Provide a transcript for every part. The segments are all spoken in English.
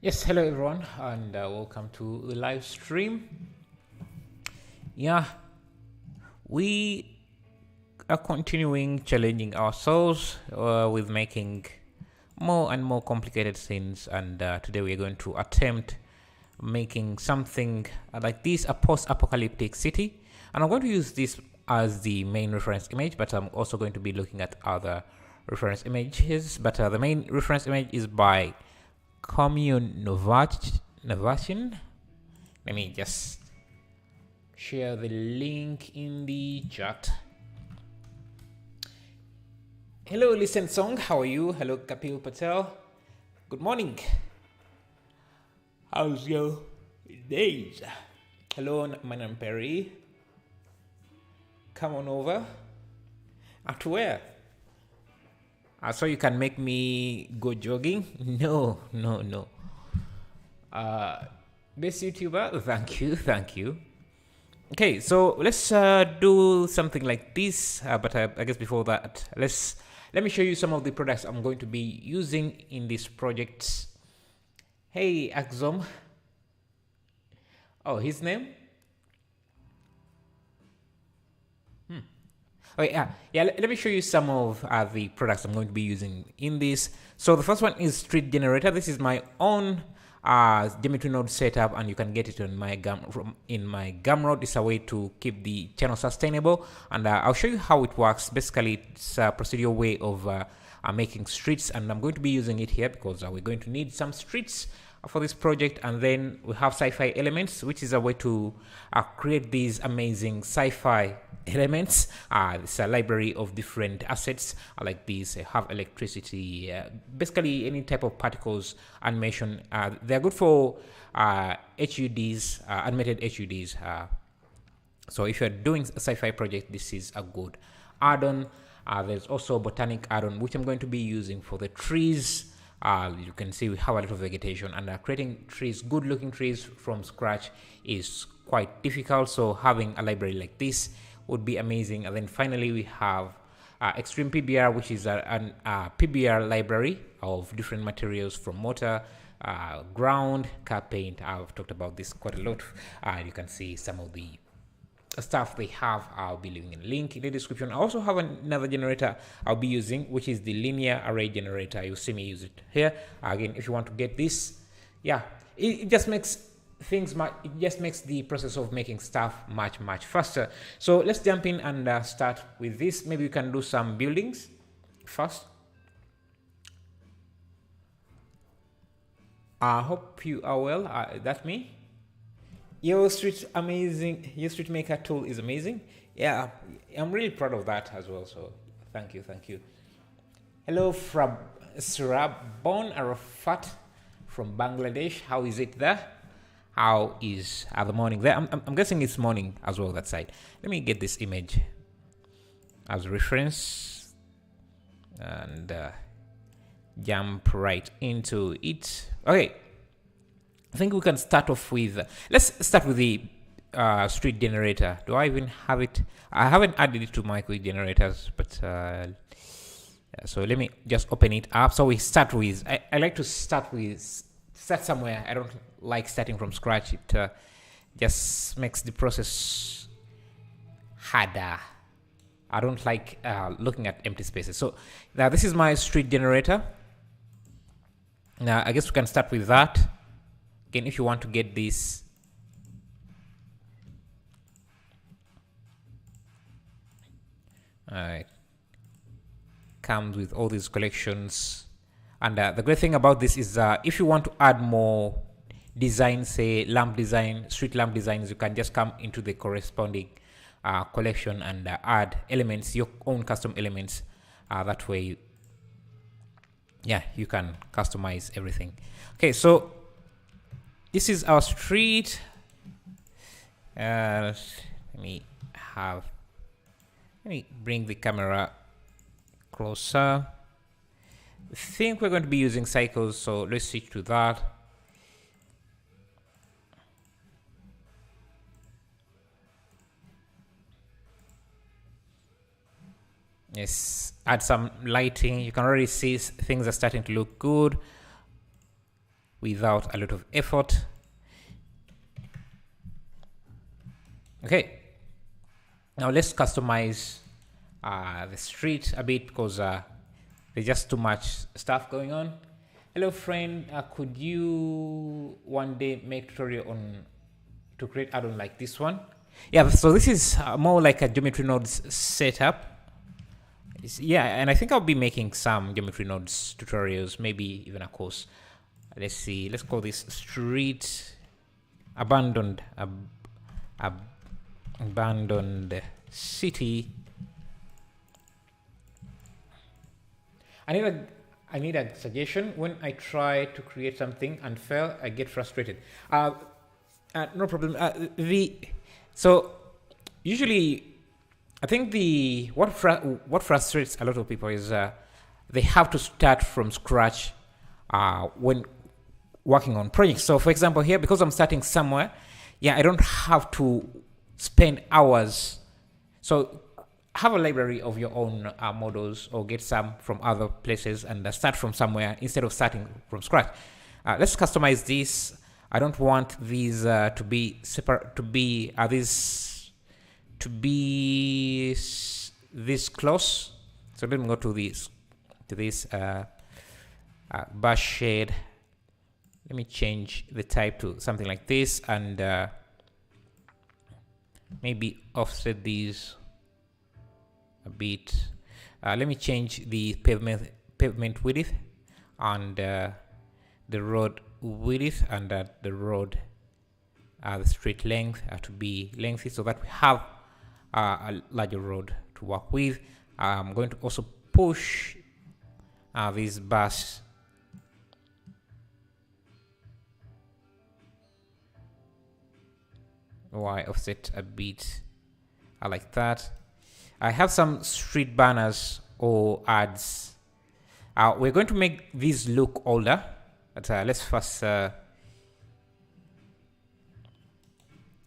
Yes, hello everyone, and welcome to the live stream. Yeah, we are continuing challenging ourselves with making more and more complicated things, and today we are going to attempt making something like this, a post-apocalyptic city. And I'm going to use this as the main reference image, but I'm also going to be looking at other reference images. But the main reference image is by Commune Novation. Let me just share the link in the chat. Hello, Listen Song. How are you? Hello, Kapil Patel. Good morning. How's your days? Hello, Manan Perry. Come on over. To where? So you can make me go jogging? No. Best YouTuber, thank you. Okay, so let's do something like this. But I guess before that, let me show you some of the products I'm going to be using in this project. Hey, Axom. Oh, his name? Okay, let me show you some of the products I'm going to be using in this. So the first one is Street Generator. This is my own geometry node setup, and you can get it on my Gumroad. It's a way to keep the channel sustainable, and I'll show you how it works. Basically, it's a procedural way of making streets, and I'm going to be using it here because we're going to need some streets for this project. And then we have sci-fi elements, which is a way to create these amazing sci-fi elements. It's a library of different assets like these. Have electricity, basically any type of particles animation. They're good for HUDs, animated HUDs. So if you're doing a sci-fi project, this is a good add-on. There's also botanic add-on, which I'm going to be using for the trees. You can see we have a lot of vegetation, and creating trees, good looking trees from scratch is quite difficult. So having a library like this would be amazing. And then finally we have Extreme PBR, which is a PBR library of different materials from mortar, ground, car paint. I've talked about this quite a lot. You can see some of the stuff they have. I'll be leaving a link in the description. I also have another generator I'll be using, which is the linear array generator. You'll see me use it here. Again, if you want to get this, it just makes the process of making stuff much faster. So let's jump in and start with this. Maybe we can do some buildings first. I hope you are well. That's me. Your street maker tool is amazing. Yeah, I'm really proud of that as well. So thank you. Hello, from Surabon Arafat from Bangladesh. How is it there? How is the morning there? I'm guessing it's morning as well that side. Let me get this image as a reference and jump right into it. Okay, I think we can start off with, let's start with the street generator. Do I even have it? I haven't added it to my quick generators, but so let me just open it up. So we start with, I like to start somewhere. I don't like starting from scratch. It just makes the process harder. I don't like looking at empty spaces. So now this is my street generator. Now I guess we can start with that. Again, if you want to get this, comes with all these collections. And the great thing about this is if you want to add more designs, say lamp design, street lamp designs, you can just come into the corresponding collection and add elements, your own custom elements. That way, you can customize everything. Okay, so this is our street. Let me bring the camera closer. I think we're going to be using cycles, so let's switch to that. Yes, add some lighting. You can already see things are starting to look good. without a lot of effort. Okay, now let's customize the street a bit, because there's just too much stuff going on. Hello friend, could you one day make tutorial on to create add-on like this one? Yeah, so this is more like a geometry nodes setup. Yeah, and I think I'll be making some geometry nodes tutorials, maybe even a course. Let's see, let's call this street abandoned abandoned city. I need a suggestion. When I try to create something and fail, I get frustrated. No problem. So usually, I think what frustrates a lot of people is they have to start from scratch when working on projects. So for example, here, because I'm starting somewhere, yeah, I don't have to spend hours. So have a library of your own models, or get some from other places and start from somewhere instead of starting from scratch. Let's customize this. I don't want these to be separate, to be this close. So let me go to this brush shade. Let me change the type to something like this, and maybe offset these a bit. Let me change the pavement width and the road width, and the road the street length to be lengthy, so that we have a larger road to work with. I'm going to also push this bus offset a bit like that. I have some street banners or ads. We're going to make these look older, but let's first let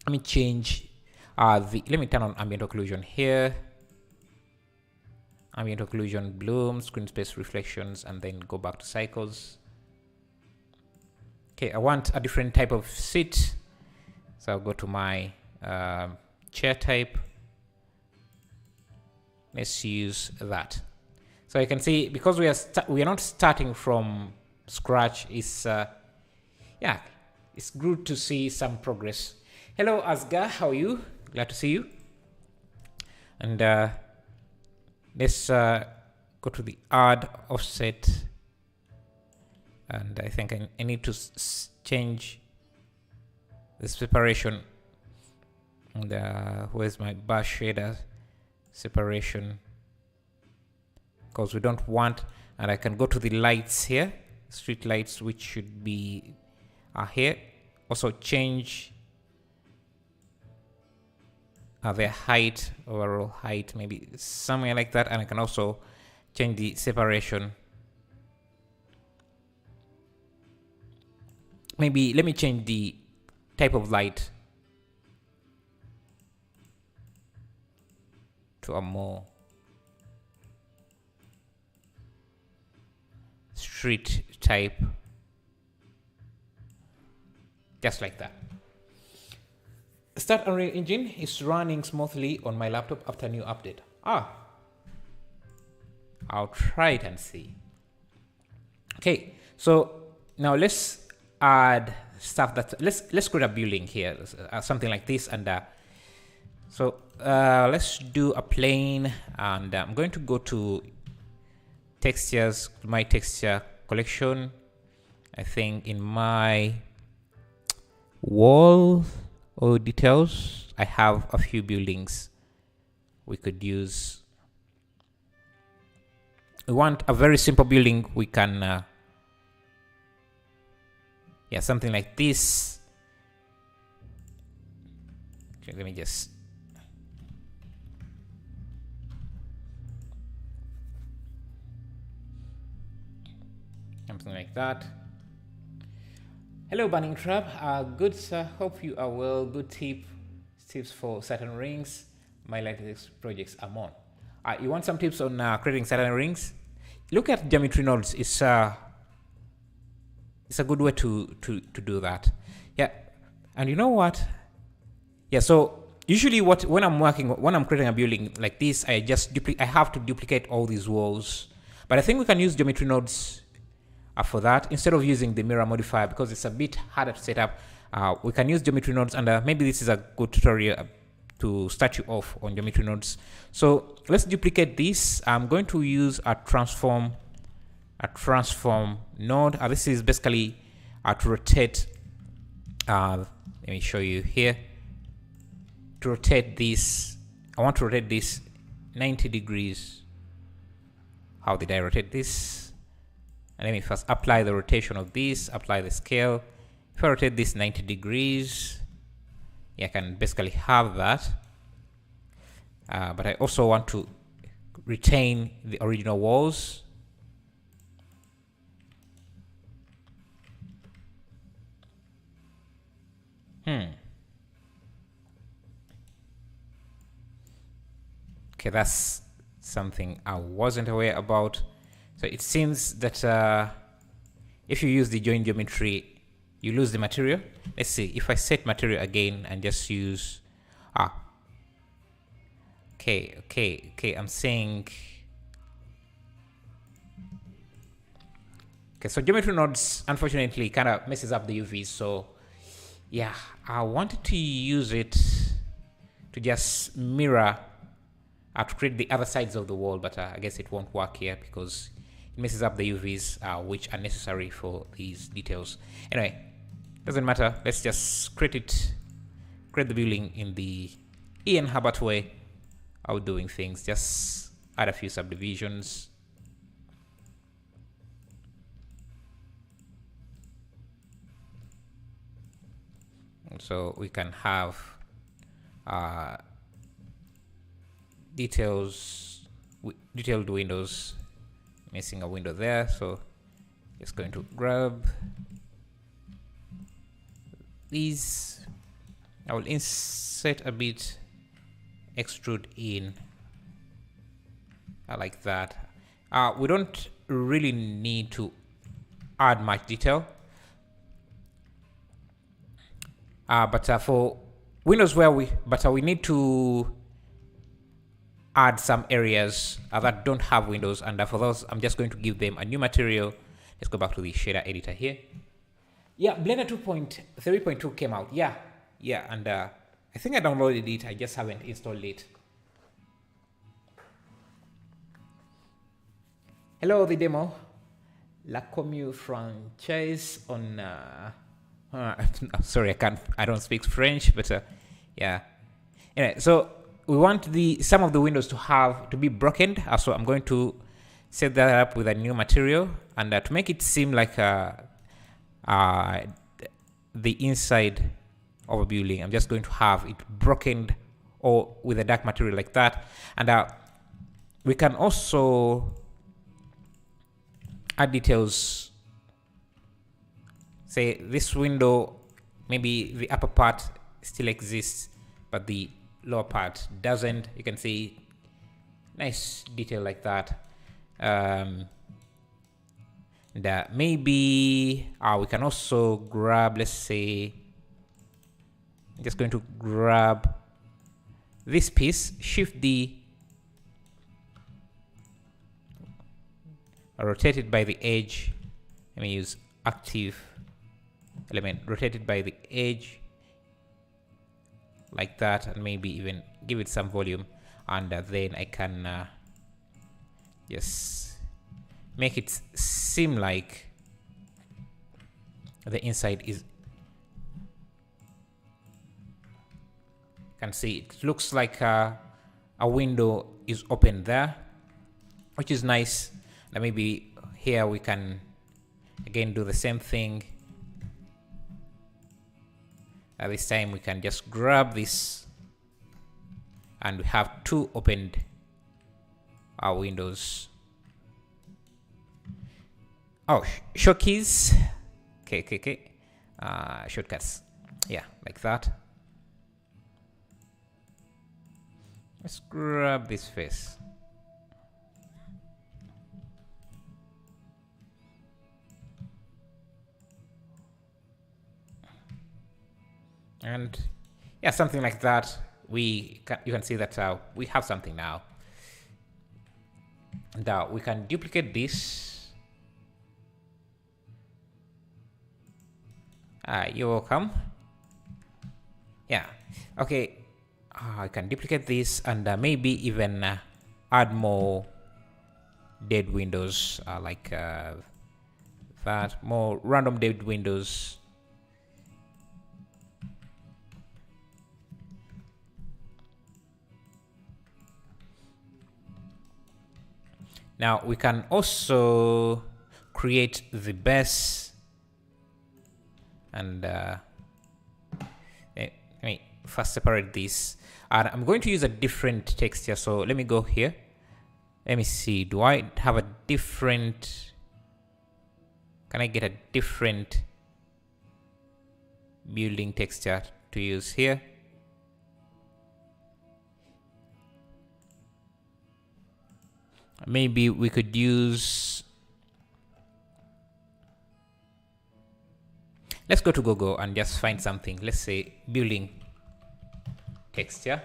me change let me turn on ambient occlusion here, ambient occlusion, bloom, screen space reflections, and then go back to cycles. Okay, I want a different type of seat, so I'll go to my chair type. Let's use that. So you can see, because we are not starting from scratch, it's yeah, it's good to see some progress. Hello Asgar, how are you? Glad to see you. And let's go to the add offset, and I think I need to change the separation. And where's my brush shader separation? Because we don't want, and I can go to the lights here, street lights, which should be here. Also change their height, overall height, maybe somewhere like that, and I can also change the separation. Maybe let me change the type of light to a more street type, just like that. Start Unreal Engine is running smoothly on my laptop after new update. I'll try it and see. Okay, so now let's add stuff that let's create a building here, something like this, and so let's do a plane, and I'm going to go to textures, my texture collection. I think in my wall or details, I have a few buildings we could use. We want a very simple building. We can yeah, something like this. Okay, let me just something like that. Hello Burning Trap, good sir, hope you are well. Good tips for certain rings. My latest projects I'm on. You want some tips on creating certain rings? Look at geometry nodes. It's it's a good way to do that. Yeah, and you know what? Yeah, so usually when I'm creating a building like this, I have to duplicate all these walls. But I think we can use geometry nodes for that instead of using the mirror modifier because it's a bit harder to set up. We can use geometry nodes, and maybe this is a good tutorial to start you off on geometry nodes. So let's duplicate this. I'm going to use a transform node. This is basically to rotate. Let me show you here. To rotate this, I want to rotate this 90 degrees. How did I rotate this? And let me first apply the rotation of this, apply the scale. If I rotate this 90 degrees, yeah, I can basically have that. But I also want to retain the original walls. Okay, that's something I wasn't aware about. So it seems that if you use the join geometry, you lose the material. Let's see if I set material again and just use okay, I'm saying okay, so geometry nodes unfortunately kind of messes up the UVs. So yeah, I wanted to use it to just mirror to create the other sides of the wall, but I guess it won't work here because it messes up the UVs which are necessary for these details. Anyway, doesn't matter. Let's just create the building in the Ian Herbert way of doing things. Just add a few subdivisions. So we can have detailed windows. Missing a window there, so just going to grab these. I will insert a bit, extrude in like that. We don't really need to add much detail, but for windows where we need to add some areas that don't have windows, and for those I'm just going to give them a new material. Let's go back to the shader editor here. Yeah, Blender 2.3.2 came out. Yeah, and I think I downloaded it. I just haven't installed it. Hello, the demo. La Commu franchise on. Sorry, I don't speak French, but yeah. Anyway, so we want some of the windows to be broken. So I'm going to set that up with a new material, and to make it seem like the inside of a building, I'm just going to have it broken or with a dark material like that. And we can also add details. Say this window, maybe the upper part still exists, but the lower part doesn't. You can see nice detail like that. And maybe we can also grab, let's say, I'm just going to grab this piece, shift D, rotate it by the edge. Let me use active element, rotate it by the edge like that, and maybe even give it some volume, and then I can just make it seem like the inside is. You can see it looks like a window is open there, which is nice. And maybe here we can again do the same thing. This time we can just grab this, and we have two opened windows. Oh, shortkeys. Okay. Shortcuts. Yeah, like that. Let's grab this face. And yeah, something like that. You can see that we have something now. And we can duplicate this. You're welcome. Yeah. Okay. I can duplicate this and maybe even add more dead windows like that. More random dead windows. Now we can also create the base and let me first separate this. And I'm going to use a different texture. So let me go here. Let me see. Do I have a different? Can I get a different building texture to use here? Maybe we could use. Let's go to Google and just find something. Let's say building texture.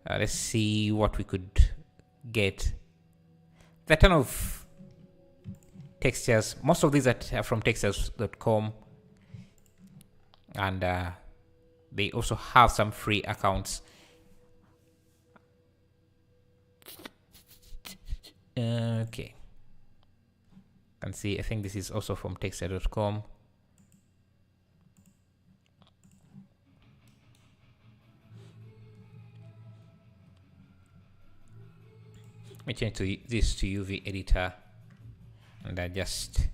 Let's see what we could get. There are a ton of textures. Most of these are from textures.com, and they also have some free accounts. Okay. Can see, I think this is also from texture.com. Let me change this to UV editor, and I just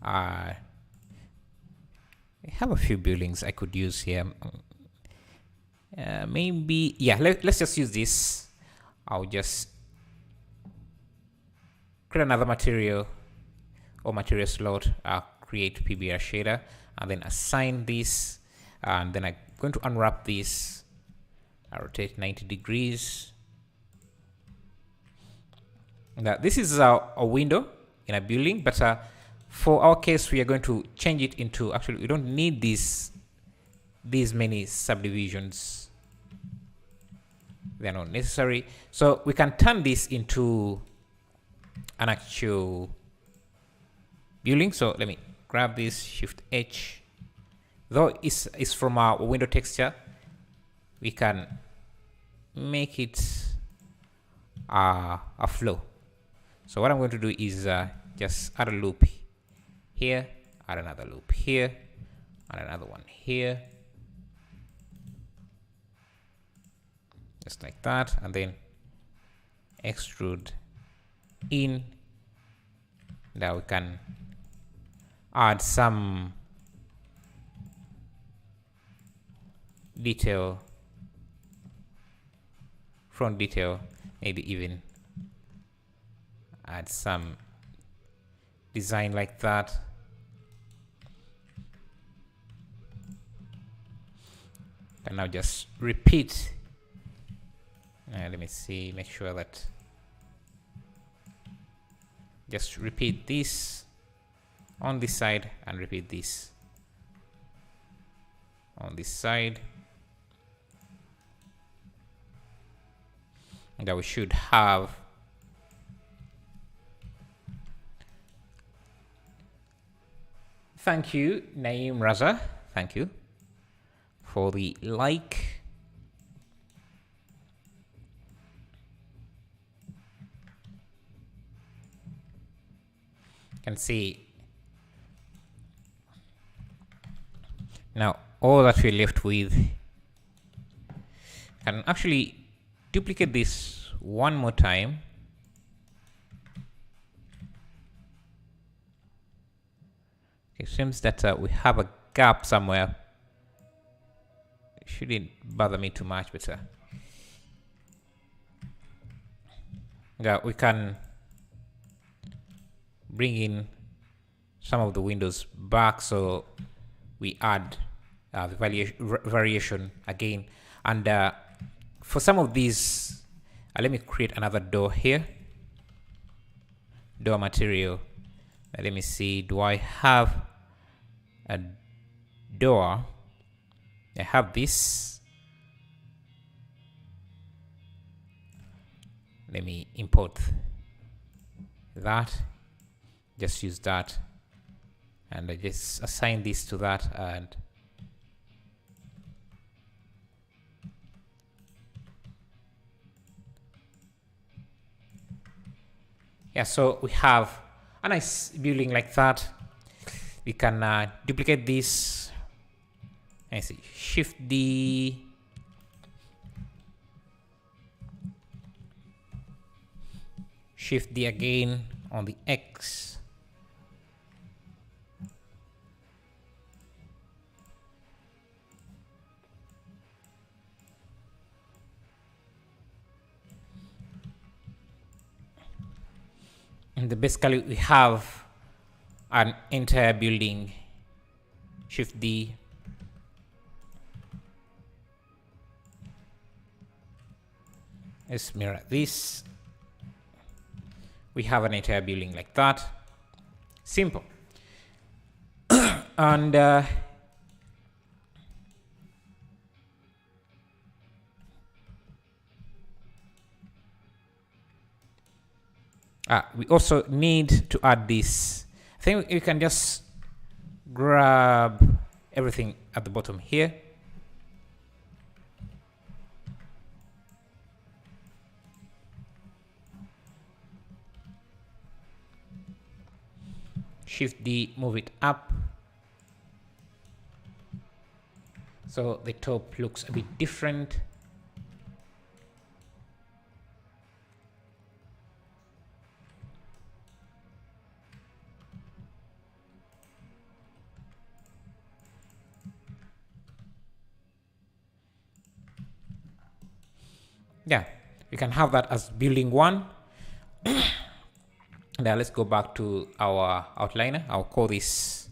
I have a few buildings I could use here. Maybe, yeah, let's just use this. I'll just create another material or material slot, create PBR shader, and then assign this, and then I'm going to unwrap this. I rotate 90 degrees. Now this is a window in a building, but for our case we are going to change it into, actually we don't need these many subdivisions. They're not necessary. So we can turn this into an actual building. So let me grab this, Shift H. Though it's from our window texture, we can make it a flow. So what I'm going to do is just add a loop here, add another loop here, add another one here, just like that, and then extrude in. Now we can add some detail, front detail, maybe even add some design like that. And now just repeat. Let me see, make sure that just repeat this on this side and repeat this on this side. And that we should have thank you, Naeem Raza. Thank you for the like. You can see now all that we're left with. Can actually duplicate this one more time. It seems that we have a gap somewhere. It shouldn't bother me too much, but yeah, we can bring in some of the windows back, so we add the variation again. And for some of these, let me create another door here, door material, Let me see, do I have a door? I have this. Let me import that. Just use that. And I just assign this to that, and yeah, so we have a nice building like that. We can duplicate this. I see, shift D, shift D again on the X. And basically we have an entire building. Shift D. Let's mirror this. We have an entire building like that. Simple. And we also need to add this. I think you can just grab everything at the bottom here. Shift D, move it up. So the top looks a bit different. Yeah, we can have that as building 1. Now let's go back to our outliner. I'll call this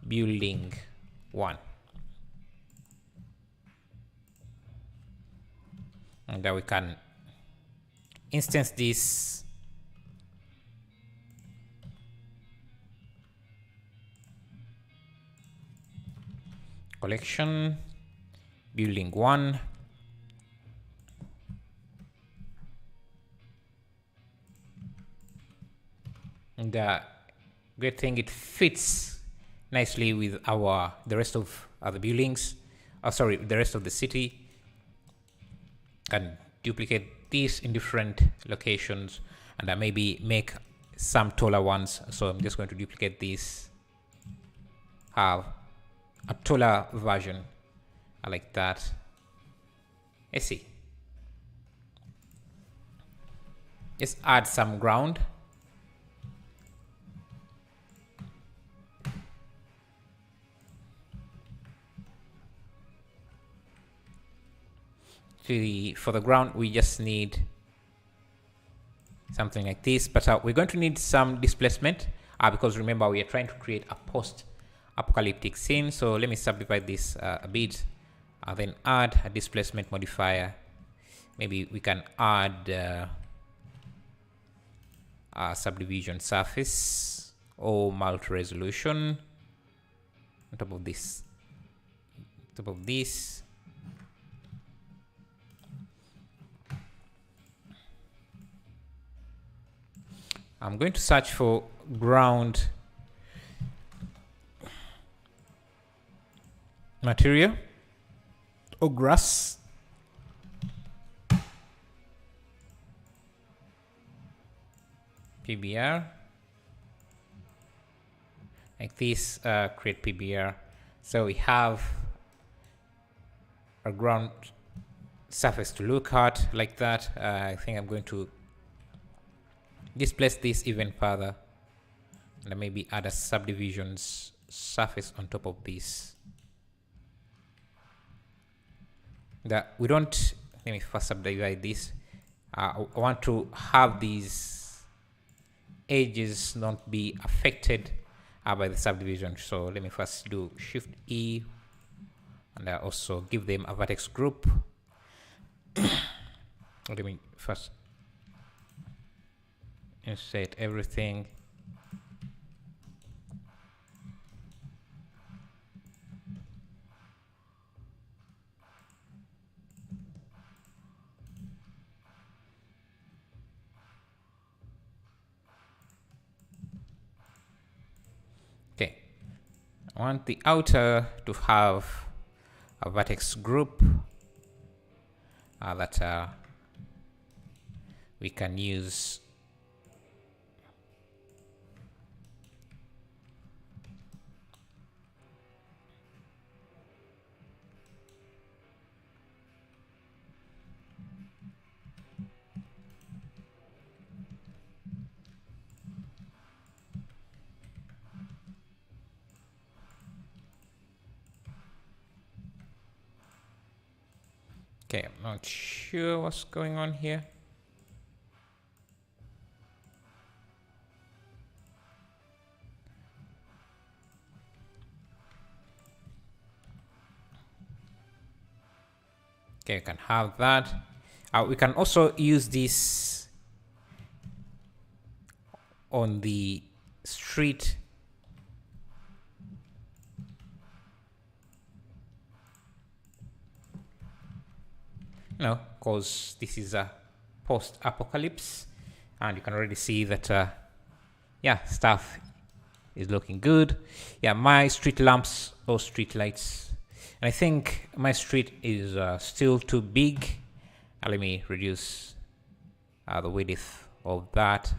building 1. And then we can instance this collection building 1. And the great thing, it fits nicely with the rest of other buildings. The rest of the city. Can duplicate these in different locations, and maybe make some taller ones. So I'm just going to duplicate this. Have a taller version. I like that. Let's see. Let's add some ground. For the ground, we just need something like this, but we're going to need some displacement because remember, we are trying to create a post-apocalyptic scene. So let me subdivide this a bit, then add a displacement modifier. Maybe we can add a subdivision surface or multi-resolution on top of this. I'm going to search for ground material or grass. PBR. Like this, create PBR. So we have a ground surface to look at like that. I think I'm going to displace this even further, and maybe add a subdivisions surface on top of this. Let me first subdivide this. I want to have these edges not be affected by the subdivision. So let me first do Shift E, and also give them a vertex group. Let me first insert everything. Okay, I want the outer to have a vertex group that we can use. Okay, I'm not sure what's going on here. Okay, you can have that. We can also use this on the street. No, because this is a post-apocalypse, and you can already see that, yeah, stuff is looking good. Yeah, my street lamps or street lights, and I think my street is still too big. Let me reduce the width of that.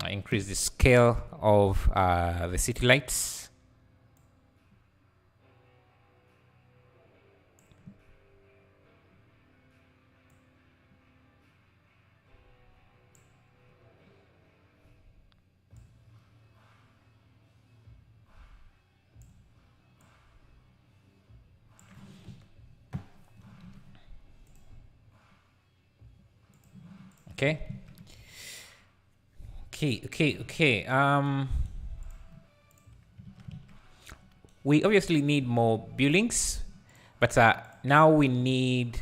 Increase the scale of the city lights. Okay. Okay. We obviously need more buildings, but now we need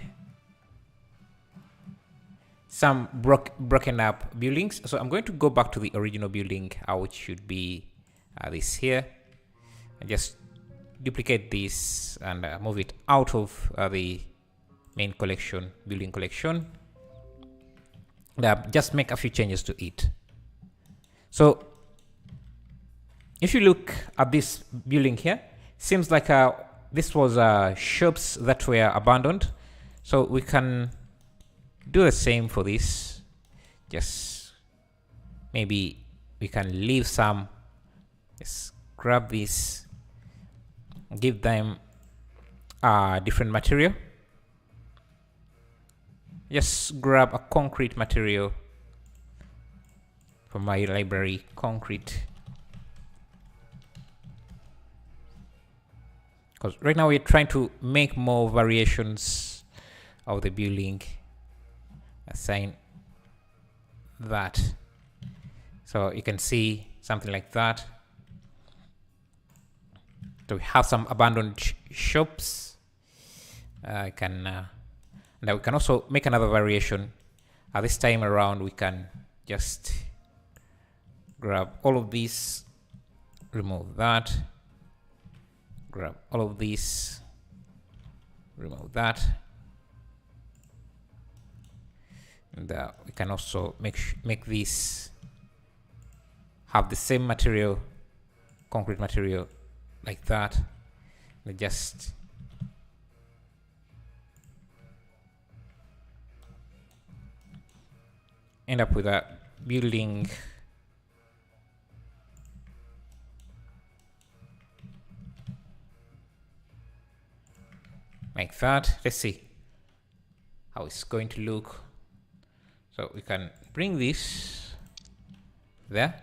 some broken up buildings. So I'm going to go back to the original building, which should be this here, and just duplicate this and move it out of the main collection, building collection. Just make a few changes to it. So if you look at this building here, seems like this was shops that were abandoned. So we can do the same for this. Just maybe we can leave some. Just grab this, give them a different material. Just grab a concrete material from my library, concrete. Because right now we're trying to make more variations of the building. Assign that. So you can see something like that. So we have some abandoned shops. Now we can also make another variation. This time around we can just grab all of these, remove that, grab all of these, remove that, and we can also make this have the same material, concrete material, like that. We just end up with a building like that. Let's see how it's going to look. So we can bring this there.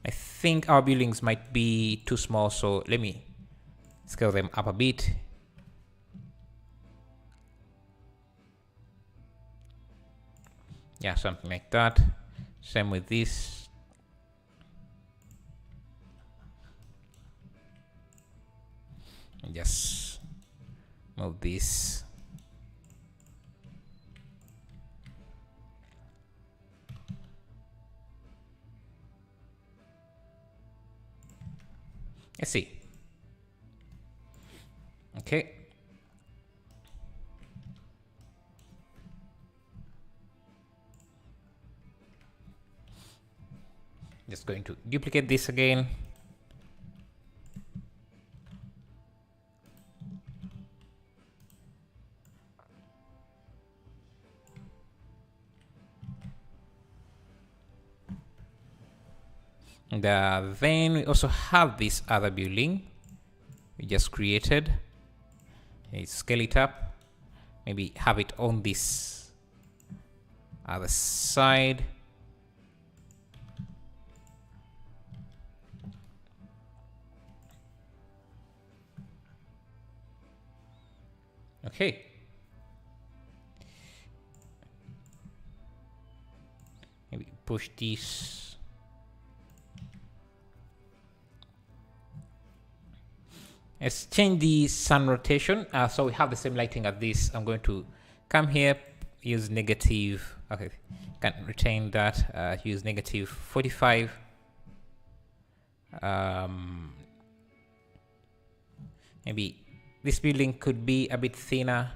I think our buildings might be too small, so let me scale them up a bit. Yeah, something like that. Same with this. And just move this. Let's see. Okay. Just going to duplicate this again. And then we also have this other building we just created. Scale it up. Maybe have it on this other side. Okay. Maybe push this. Let's change the sun rotation. So we have the same lighting as this. I'm going to come here, use negative. Okay, can retain that. Use negative 45. Maybe this building could be a bit thinner.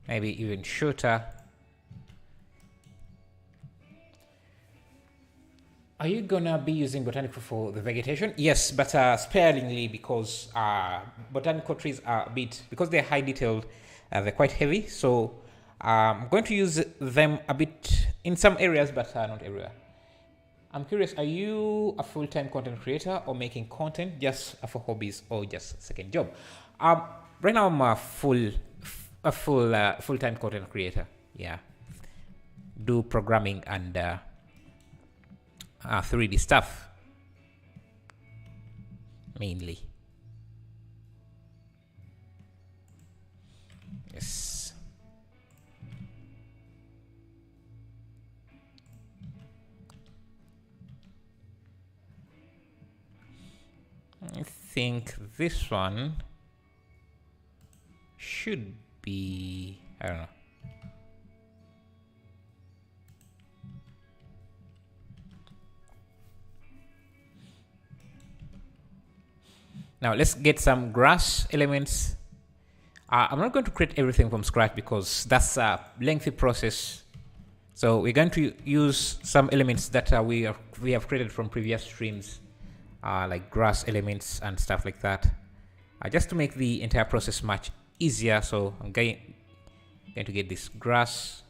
Maybe even shorter. Are you gonna be using botanical for the vegetation? Yes, but sparingly, because botanical trees are a bit, because they're high detailed, they're quite heavy. So I'm going to use them a bit in some areas, but not everywhere. I'm curious, are you a full-time content creator or making content just for hobbies or just second job? Right now I'm a full-time content creator. Yeah, do programming and 3D stuff mainly. Yes. I think this one should be, I don't know. Now let's get some grass elements. I'm not going to create everything from scratch because that's a lengthy process. So we're going to use some elements that we have created from previous streams, like grass elements and stuff like that, just to make the entire process much easier. So I'm going to get this grass.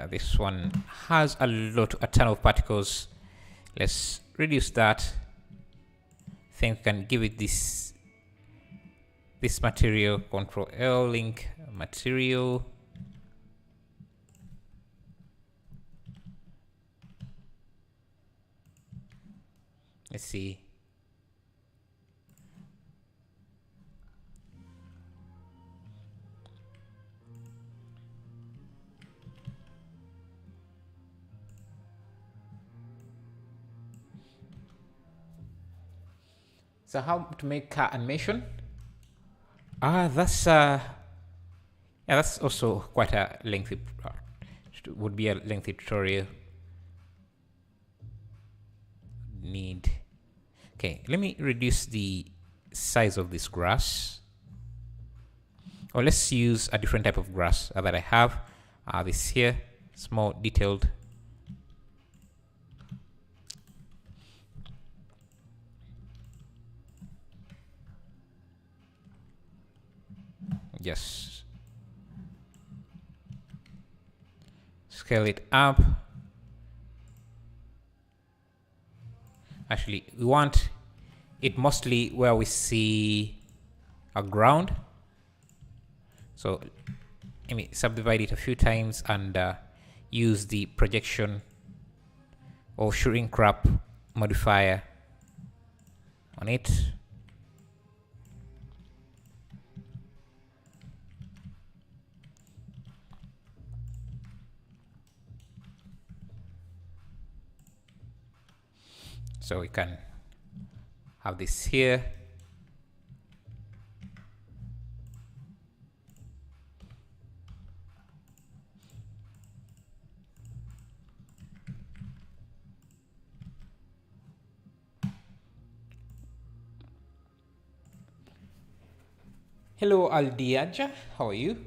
This one has a ton of particles. Let's reduce that. I think we can give it this material. Control L, link material. Let's see. So how to make animation? That's also quite a lengthy. Would be a lengthy tutorial. Okay, let me reduce the size of this grass. Or let's use a different type of grass that I have. This here, small detailed. Just scale it up. Actually, we want it mostly where we see a ground. So let me subdivide it a few times and use the projection or shrink wrap modifier on it. So we can have this here. Hello Aldiaja, how are you?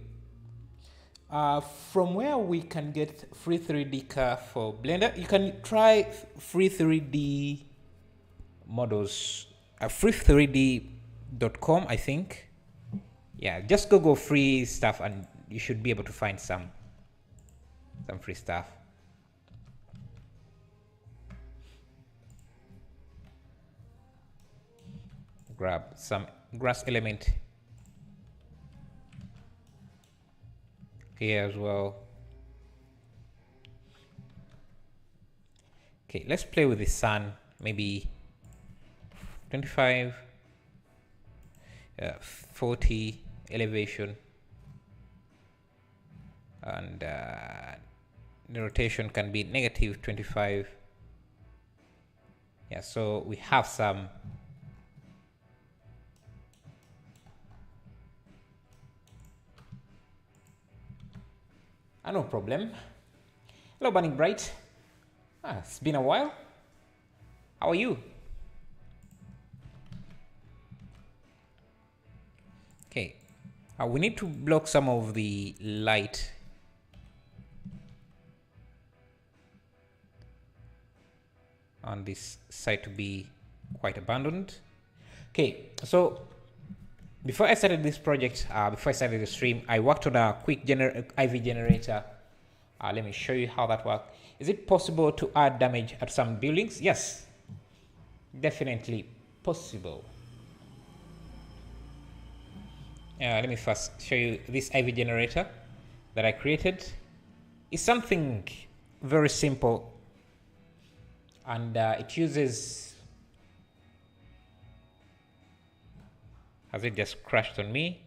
From where we can get free 3D car for Blender, you can try free 3D models, free3d.com, I think. Yeah, just Google free stuff and you should be able to find some free stuff. Grab some grass element here as well. Okay, let's play with the sun, maybe 25, 40 elevation, and the rotation can be negative 25. Yeah, so we have some no problem. Hello Burning Bright. It's been a while. How are you? Okay, we need to block some of the light on this side to be quite abandoned. Okay, so before I started this project, before I started the stream, I worked on a quick IV generator. Let me show you how that works. Is it possible to add damage at some buildings? Yes, definitely possible. Let me first show you this IV generator that I created. It's something very simple, and it uses... Has it just crashed on me?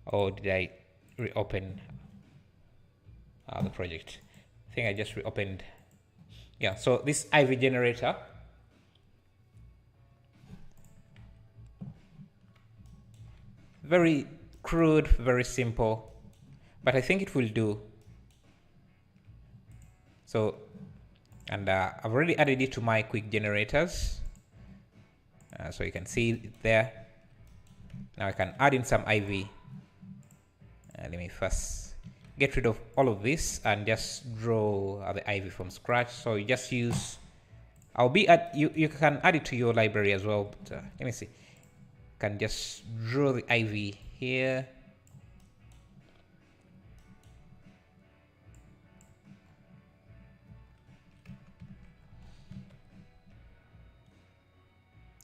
Or did I reopen the project? I think I just reopened. Yeah, so this IV generator, very crude, very simple, but I think it will do. So, and I've already added it to my quick generators. So you can see it there. Now I can add in some IV. Let me first get rid of all of this and just draw the IV from scratch. So you just use, you can add it to your library as well, but let me see. You can just draw the IV here.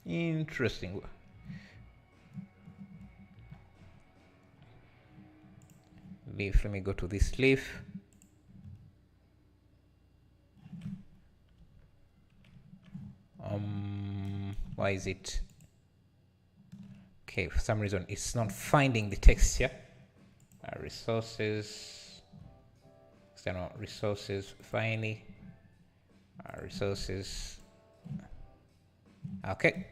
Interesting. Leaf, let me go to this leaf. Why is it? Okay, for some reason it's not finding the texture. Resources, external resources, finally. Resources. Okay.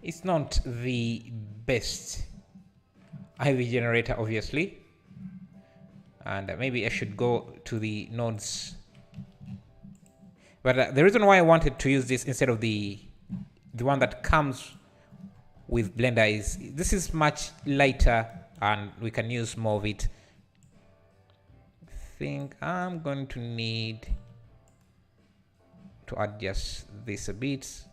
It's not the best IV generator, obviously, and maybe I should go to the nodes. But the reason why I wanted to use this instead of the one that comes with Blender is this is much lighter and we can use more of it. I think I'm going to need to adjust this a bit.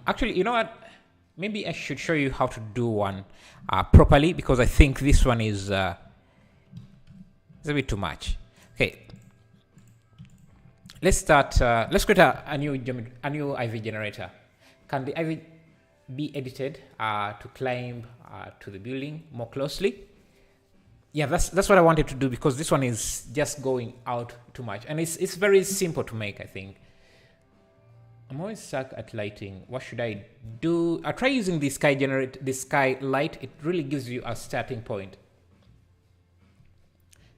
Actually, you know what? maybe I should show you how to do one properly, because I think this one is it's a bit too much. Okay, let's start. Let's create a new IV generator. Can the IV be edited to climb to the building more closely? Yeah, that's what I wanted to do, because this one is just going out too much, and it's very simple to make, I think. I'm always stuck at lighting. What should I do? I try using the sky light. It really gives you a starting point.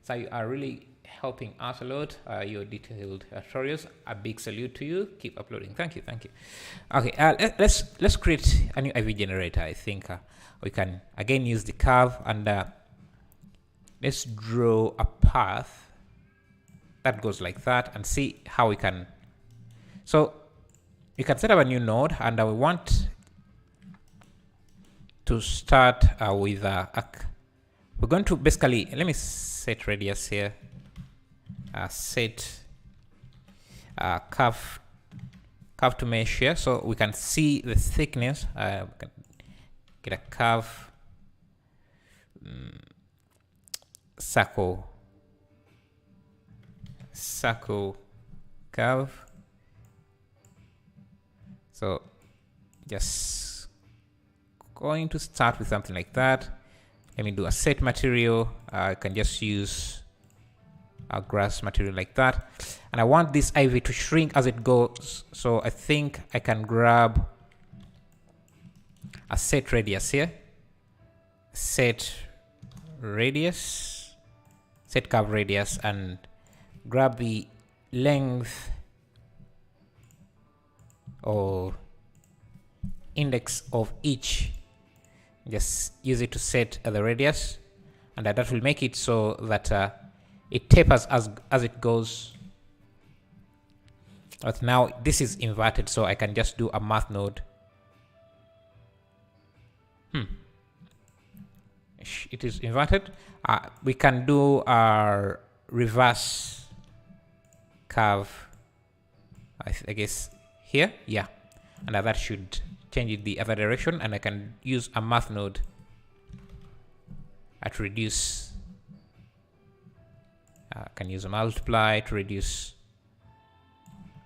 So you are really helping us a lot. Your detailed tutorials. A big salute to you. Keep uploading. Thank you. Okay, let's create a new IV generator. I think we can again use the curve, and let's draw a path that goes like that, and see how we can. So you can set up a new node, and we want to start with we're going to basically, let me set radius here, set curve to mesh here, so we can see the thickness. We can get a curve, circle curve. So just going to start with something like that. Let me do a set material. I can just use a grass material like that, and I want this IV to shrink as it goes. So I think I can grab a set radius here, set curve radius, and grab the length or index of each. Just use it to set the radius, and that will make it so that it tapers as it goes. But now this is inverted, so I can just do a math node. It is inverted. We can do our reverse curve, I guess here, yeah, and that should change it the other direction, and I can use a math node to reduce. I can use a multiply to reduce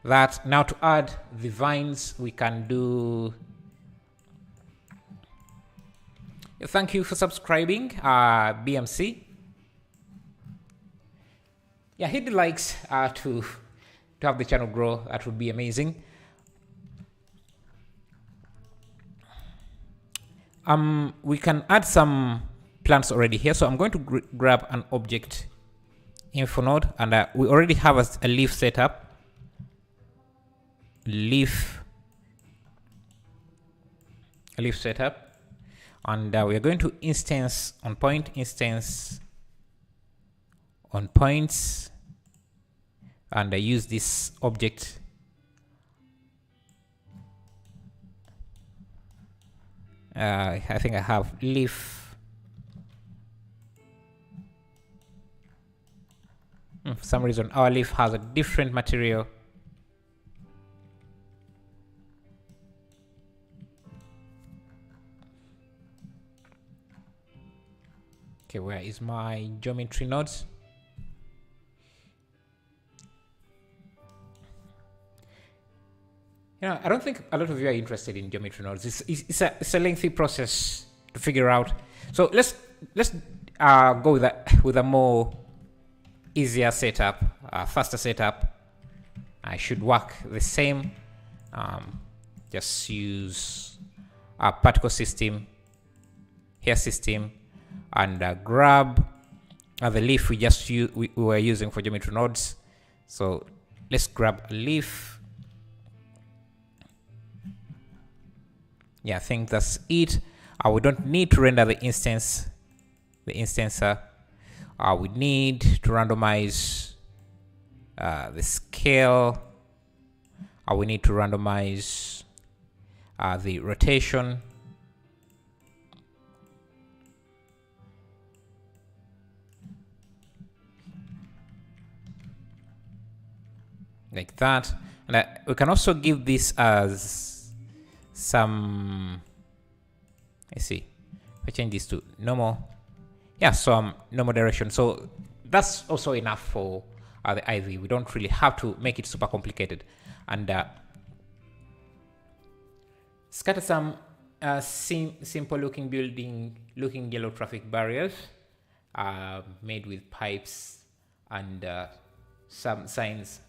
that. Now to add the vines, we can do. Thank you for subscribing, BMC. Yeah, hit the likes to have the channel grow. That would be amazing. We can add some plants already here, so I'm going to grab an object info node, and we already have a leaf setup. Leaf setup, and we are going to instance on points, and I use this object. I think I have leaf. For some reason, our leaf has a different material. Okay, where is my geometry nodes? I don't think a lot of you are interested in geometry nodes. It's a lengthy process to figure out. So let's go with a more easier setup, faster setup. I should work the same. Just use a particle system, hair system, and grab the leaf we were using for geometry nodes. So let's grab a leaf. Yeah, I think that's it. We don't need to render the instancer. We need to randomize the scale. We need to randomize the rotation. Like that. And we can also give this as some Let's see. I change this to normal. Yeah, some normal direction. So that's also enough for the ivy. We don't really have to make it super complicated. And scatter some simple looking yellow traffic barriers made with pipes and some signs.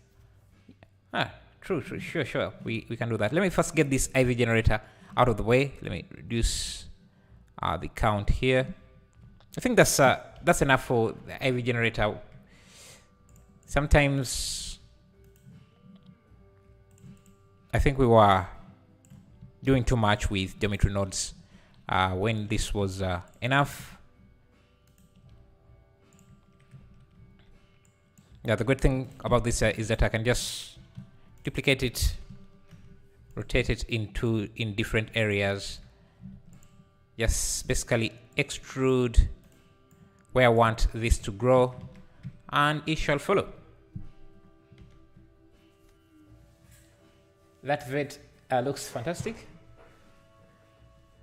True, sure. We can do that. Let me first get this ivy generator out of the way. Let me reduce the count here. I think that's enough for the ivy generator. Sometimes I think we were doing too much with geometry nodes when this was enough. Yeah, the good thing about this is that I can just duplicate it, rotate it in different areas. Just basically extrude where I want this to grow, and it shall follow. That vet looks fantastic.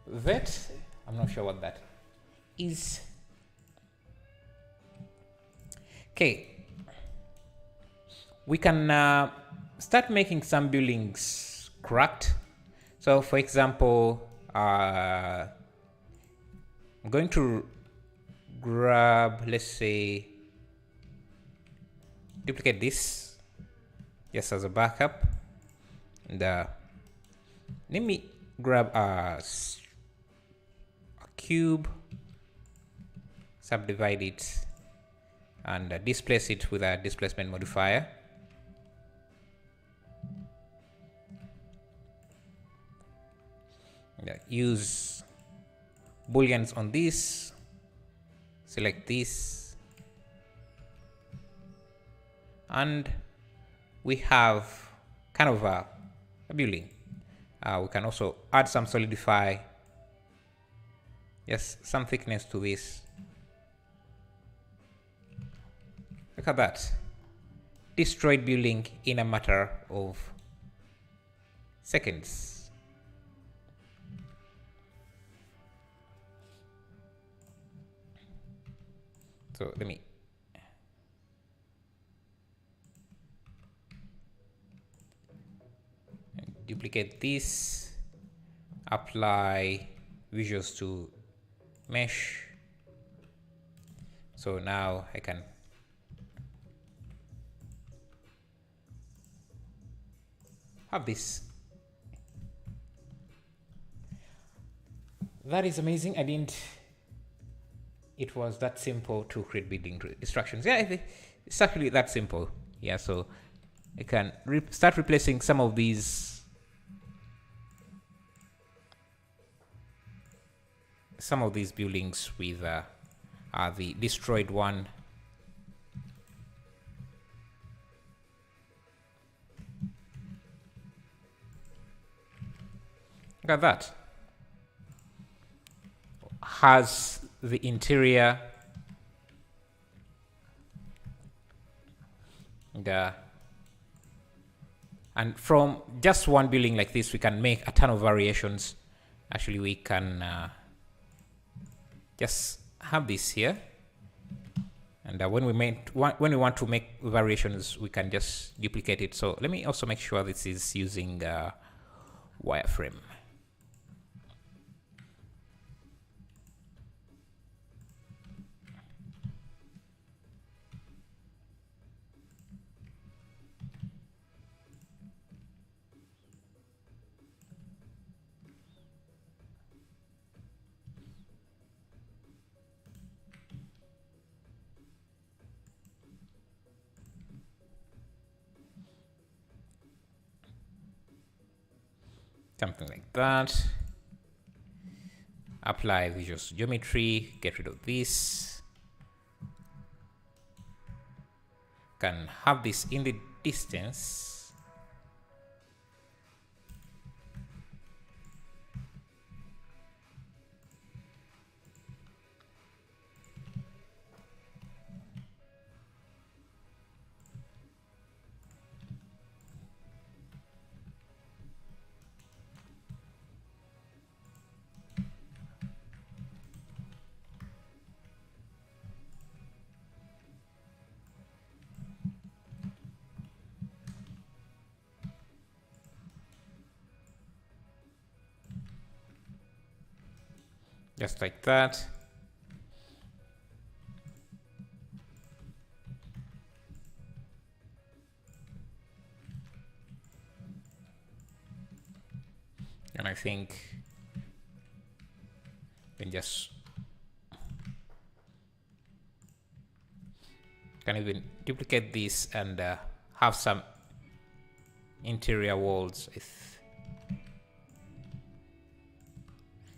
Vet, I'm not sure what that is. Okay, we can start making some buildings cracked. So for example, I'm going to grab, let's say, duplicate this just as a backup, and let me grab a cube, subdivide it, and displace it with a displacement modifier. Use booleans on this, select this, and we have kind of a building. We can also add some solidify, yes, some thickness to this. Look at that. Destroyed building in a matter of seconds. So let me duplicate this, apply visuals to mesh. So now I can have this. That is amazing. It was that simple to create building instructions. Yeah, it's actually that simple. Yeah, so I can start replacing some of these buildings with the destroyed one. Look at that. Has the interior, and from just one building like this we can make a ton of variations. Actually, we can just have this here, and when we want to make variations, we can just duplicate it. So let me also make sure this is using wireframe. Something like that. Apply visual geometry, get rid of this. Can have this in the distance. just like that. And I think we just can even duplicate this and have some interior walls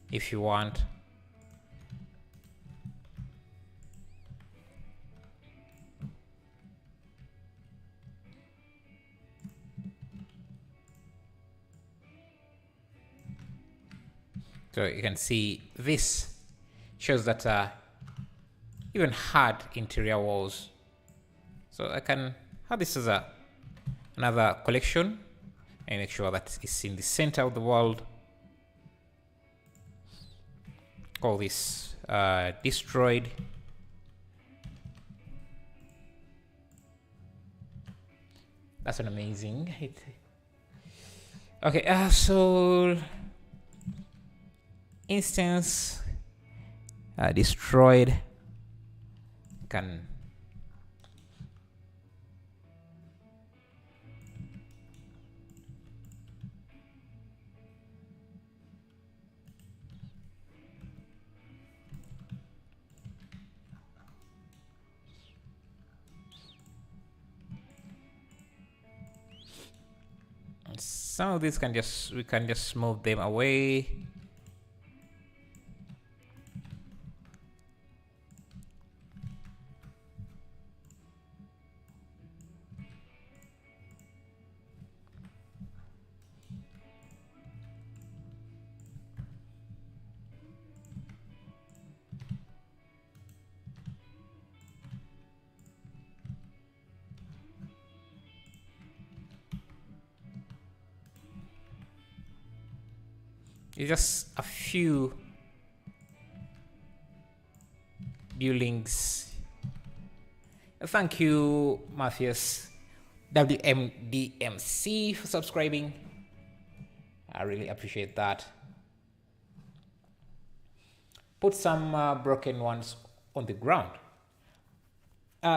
if you want. So you can see this shows that even hard interior walls. So I can have this as another collection and make sure that it's in the center of the world. Call this destroyed. That's an amazing. Okay, so instance destroyed can some of these we can just move them away. It's just a few buildings. Thank you, Matthias WMDMC, for subscribing. I really appreciate that. Put some broken ones on the ground.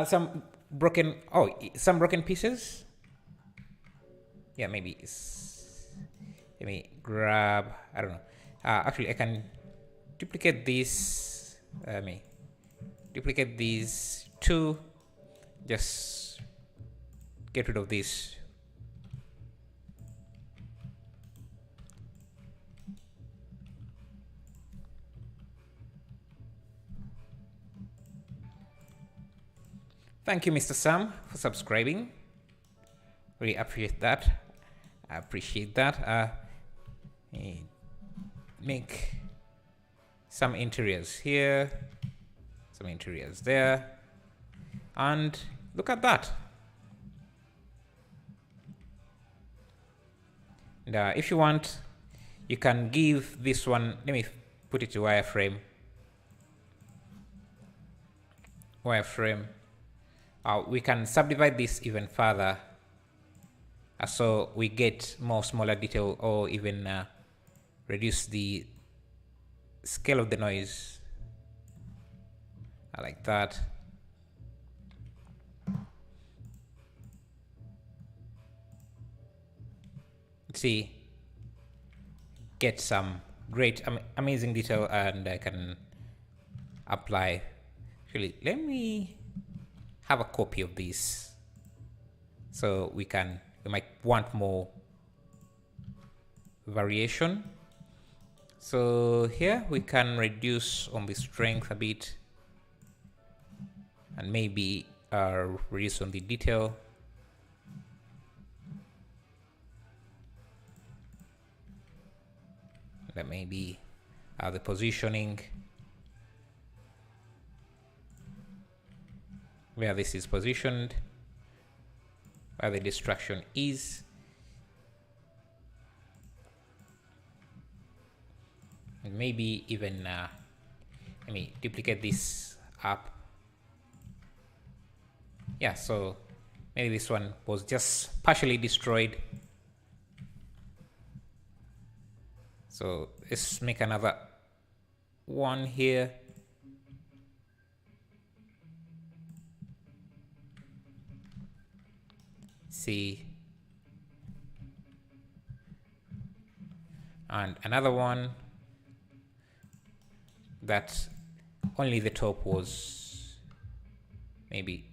Some broken pieces. Yeah, maybe let me grab, I don't know. Actually, I can duplicate this. Let me duplicate these two. Just get rid of this. Thank you, Mr. Sam, for subscribing. Really appreciate that. I appreciate that. Make some interiors here, some interiors there, and look at that. And if you want, you can give this one, let me put it to wireframe. We can subdivide this even further so we get more smaller detail, or even reduce the scale of the noise. I like that. See, get some great amazing detail, and I can apply. Actually, let me have a copy of this, so we might want more variation. So here we can reduce on the strength a bit, and maybe reduce on the detail. That may be the positioning, where this is positioned, where the distraction is. And maybe even let me duplicate this up. Yeah, so maybe this one was just partially destroyed. So let's make another one here. See, and another one that only the top was maybe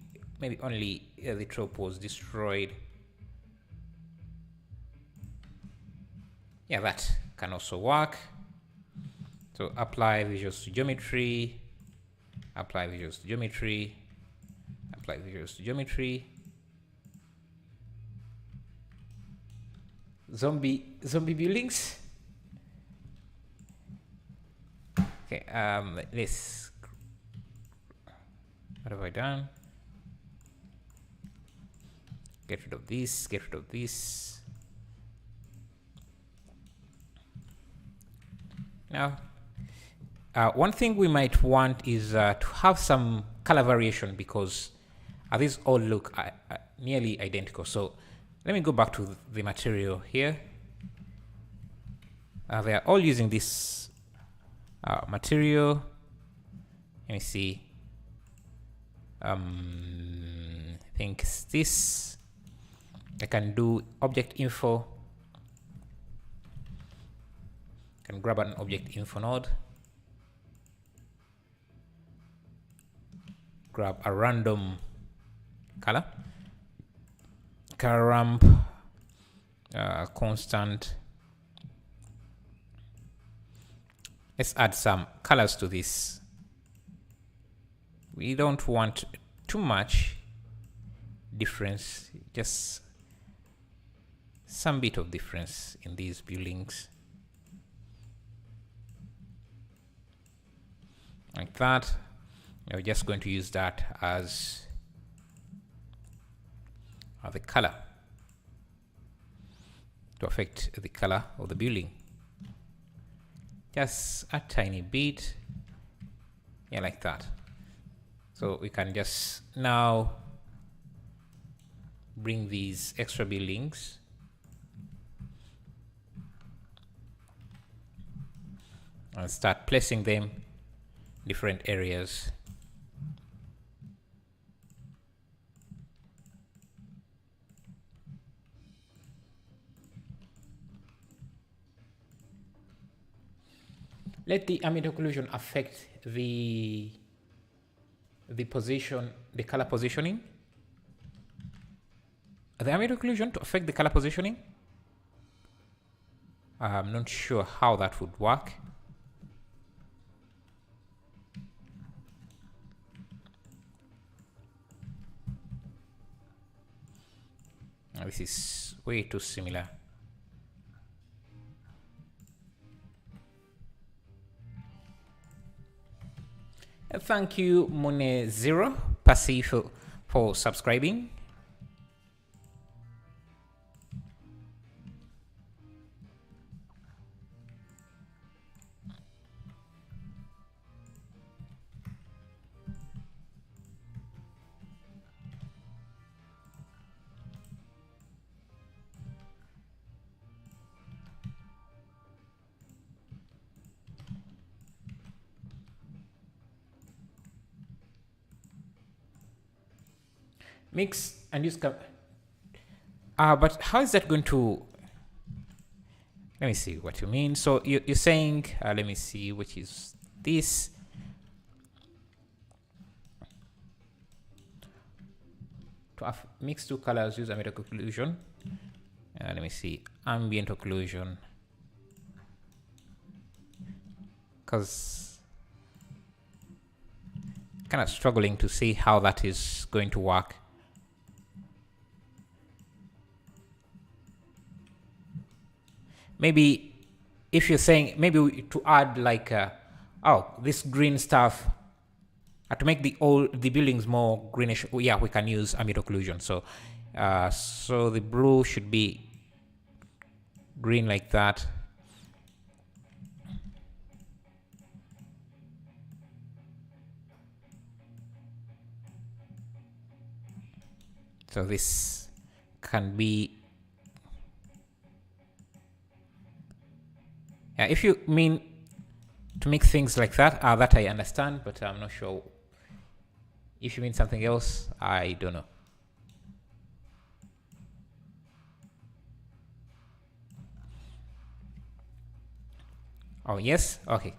only the top was destroyed. Yeah, that can also work. So apply visuals to geometry, apply visuals to geometry, apply visuals to geometry. Zombie buildings. Okay, let's, what have I done? Get rid of this, get rid of this. Now, one thing we might want is to have some color variation, because these all look nearly identical. So let me go back to the material here. They are all using this material. Let me see. I think it's this. I can do object info. I can grab an object info node. Grab a random color. Color ramp, constant. Let's add some colors to this. We don't want too much difference, just some bit of difference in these buildings. Like that. We're just going to use that as the color to affect the color of the building. Just a tiny bit. Yeah, like that. So we can just now bring these extra buildings and start placing them different areas. Let the ambient occlusion affect the position, the color positioning. The ambient occlusion to affect the color positioning. I'm not sure how that would work. This is way too similar. Thank you, Mone0 Passive, for subscribing. Mix and use but how is that going to, let me see what you mean. So you're saying, let me see, which is this. To mix two colors, use ambient occlusion. Let me see, ambient occlusion. Because kind of struggling to see how that is going to work. Maybe if you're saying maybe to add like this green stuff to make the buildings more greenish, yeah, we can use ambient occlusion. So so the blue should be green like that. So this can be, if you mean to to make things like that. That I understand, but I'm not sure if you mean something else. I don't know. Oh, yes? Okay.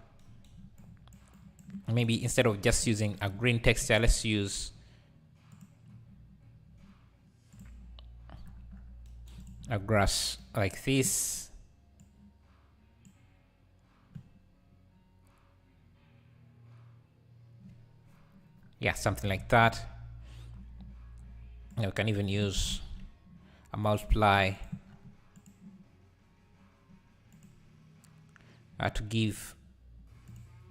Maybe instead of just using a green texture, let's use a grass like this. Yeah, something like that. You can even use a multiply to give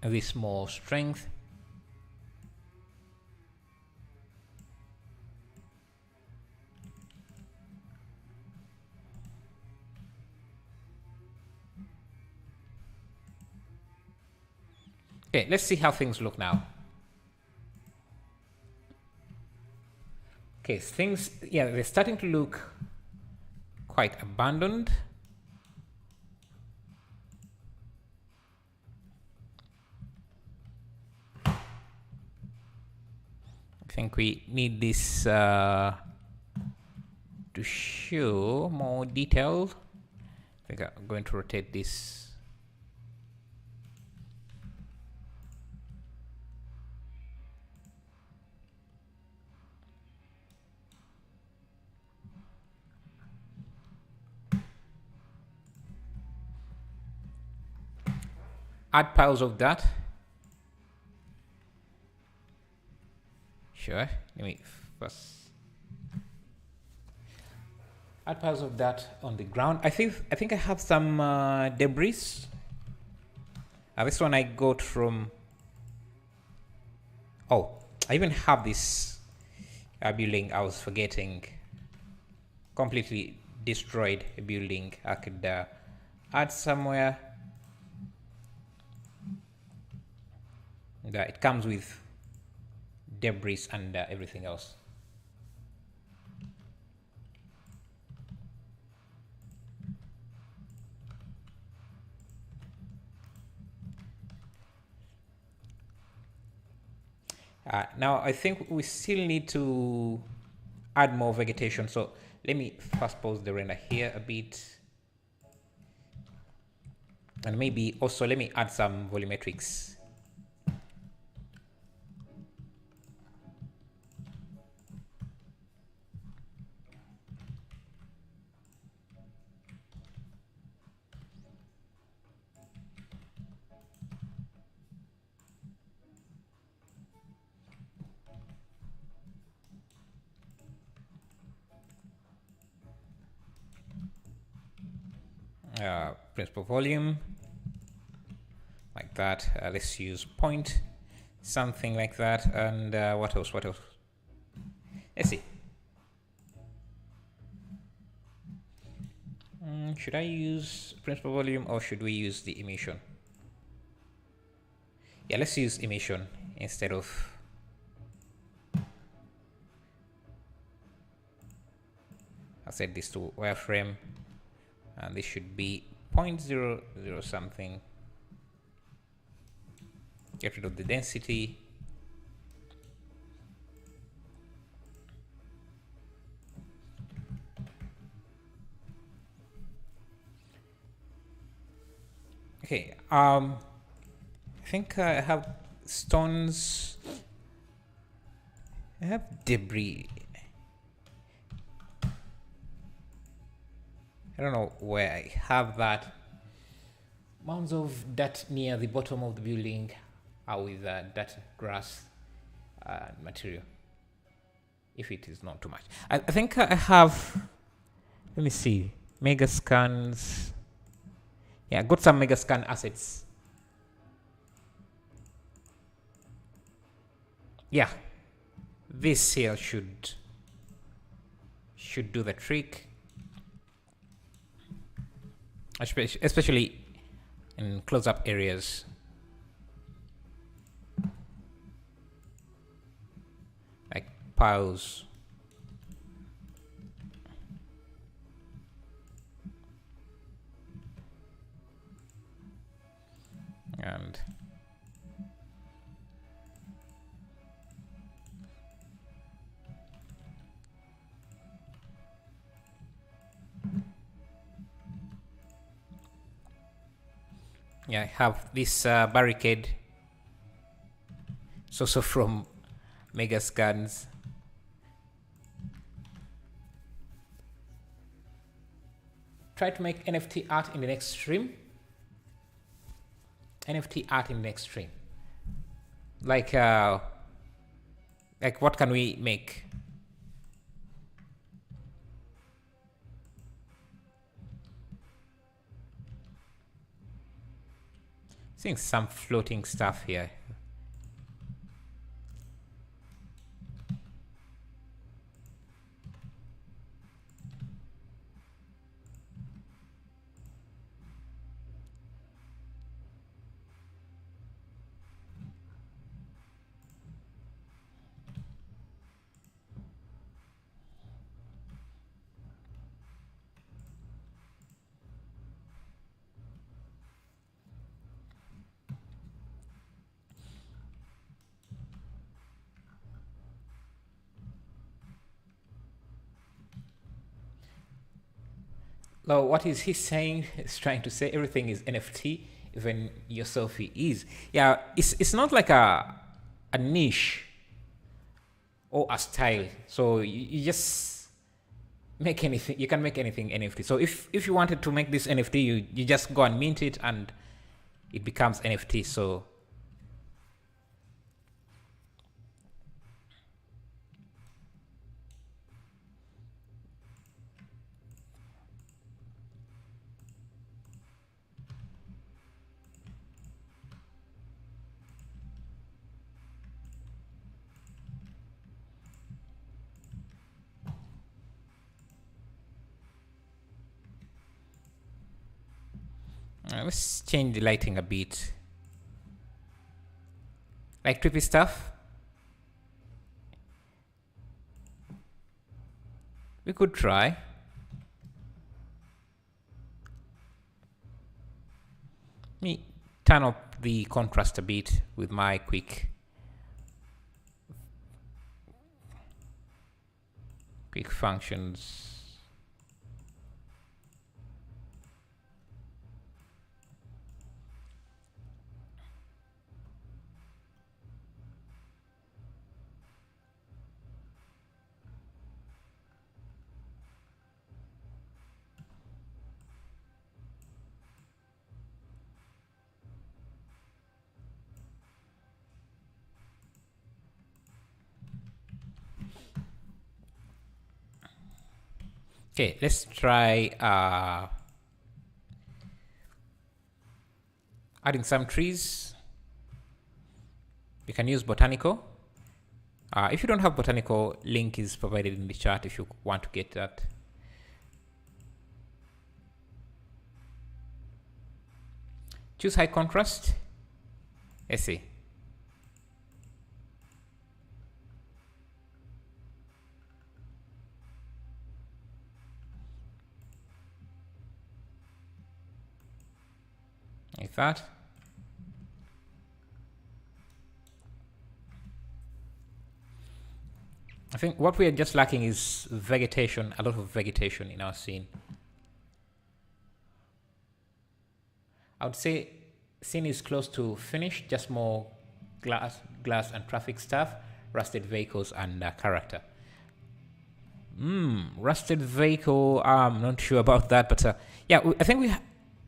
this more strength. Okay, let's see how things look now. Okay, things, yeah, they're starting to look quite abandoned. I think we need this to show more detail. I think I'm going to rotate this. Add piles of that. Sure. Let me first add piles of that on the ground. I think I have some debris. This one I got from. Oh, I even have this building. I was forgetting. Completely destroyed a building. I could add somewhere. It comes with debris and everything else. Now I think we still need to add more vegetation. So let me first pause the render here a bit. And maybe also let me add some volumetrics. Principal volume like that. Let's use point, something like that. And what else? Let's see. Should I use principal volume or should we use the emission? Yeah, let's use emission instead of. I'll set this to wireframe, and this should be 0.00 something. Get rid of the density. Okay, I think I have stones. I have debris. I don't know where I have that. Mounds of dirt near the bottom of the building with dirt, grass, material. If it is not too much. I think I have, let me see, mega scans. Yeah, I got some mega scan assets. Yeah, this here should do the trick. Especially in close-up areas. Like piles. And Yeah, I have this barricade. It's also from Mega Scans. Try to make NFT art in the next stream. NFT art in the next stream. Like what can we make? Seeing some floating stuff here. No, what is he saying? He's trying to say everything is NFT, even your selfie is. Yeah, it's not like a niche or a style. So you just make anything. You can make anything NFT. So if you wanted to make this NFT, you just go and mint it and it becomes NFT. So let's change the lighting a bit. Like trippy stuff. We could try. Let me turn up the contrast a bit with my quick functions. Okay, let's try adding some trees. You can use botanical. If you don't have botanical, link is provided in the chat if you want to get that. Choose high contrast. Let's see. Like that. I think what we are just lacking is vegetation, a lot of vegetation in our scene. I would say scene is close to finished, just more glass and traffic stuff, rusted vehicles and character. Rusted vehicle, I'm not sure about that, but yeah, I think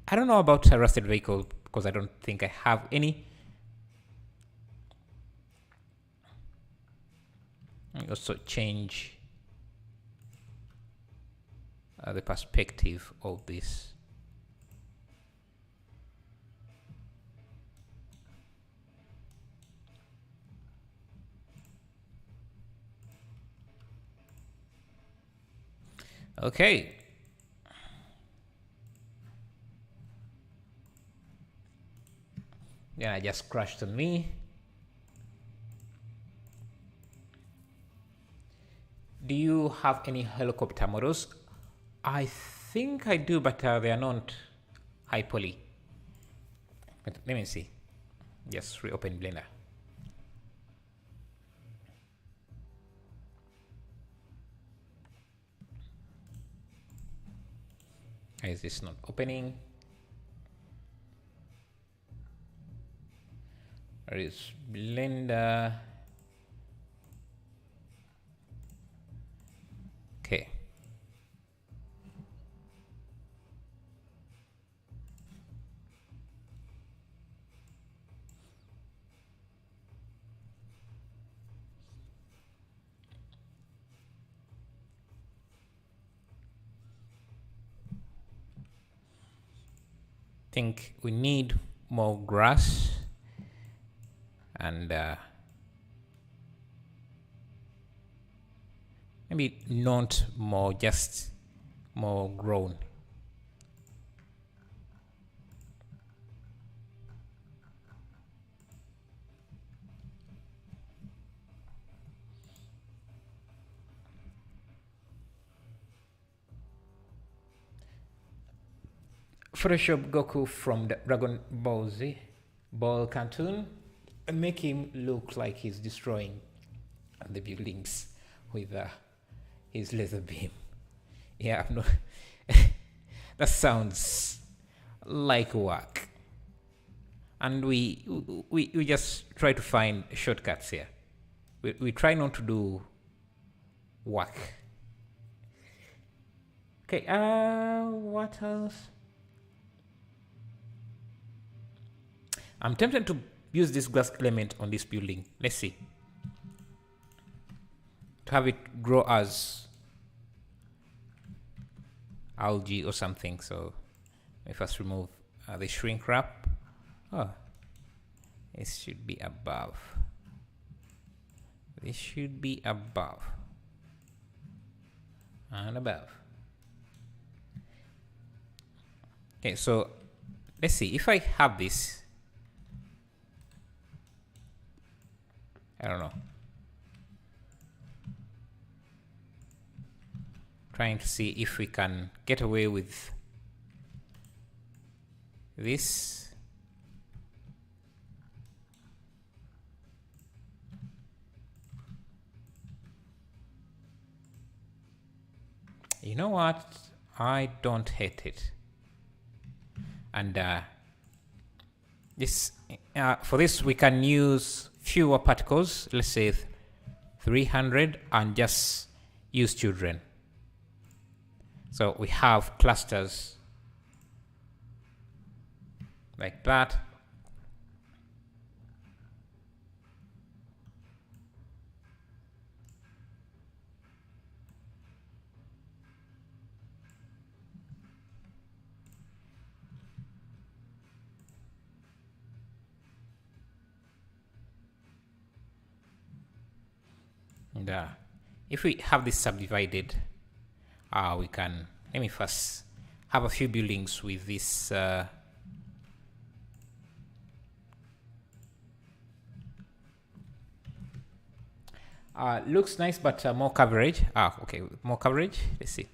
I don't know about a rusted vehicle because I don't think I have any. I also change the perspective of this. Okay. Yeah, I just crashed on me. Do you have any helicopter models? I think I do, but they are not high poly. But let me see. Just reopen Blender. Is this not opening? Where is Blender? Okay. Think we need more grass and maybe not more, just more grown. Photoshop Goku from the Dragon Ball Z ball cartoon and make him look like he's destroying the buildings with his laser beam. Yeah, no, that sounds like work. And we just try to find shortcuts here. We try not to do work. Okay, what else? I'm tempted to use this grass element on this building. Let's see. To have it grow as algae or something. So let me first remove the shrink wrap. Oh, it should be above. This should be above and above. Okay, so let's see if I have this. I don't know. Trying to see if we can get away with this. You know what? I don't hate it. And this for this we can use fewer particles, let's say 300, and just use children. So we have clusters like that. And if we have this subdivided, we can, let me first have a few buildings with this looks nice, but more coverage. Okay, more coverage. Let's see.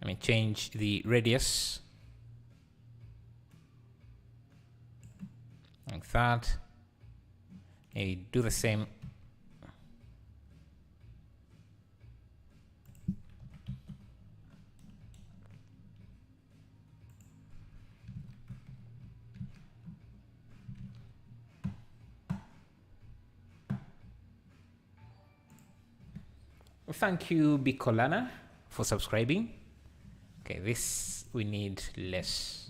Let me change the radius like that. Maybe do the same. Thank you, Bicolana, for subscribing. Okay, this we need less.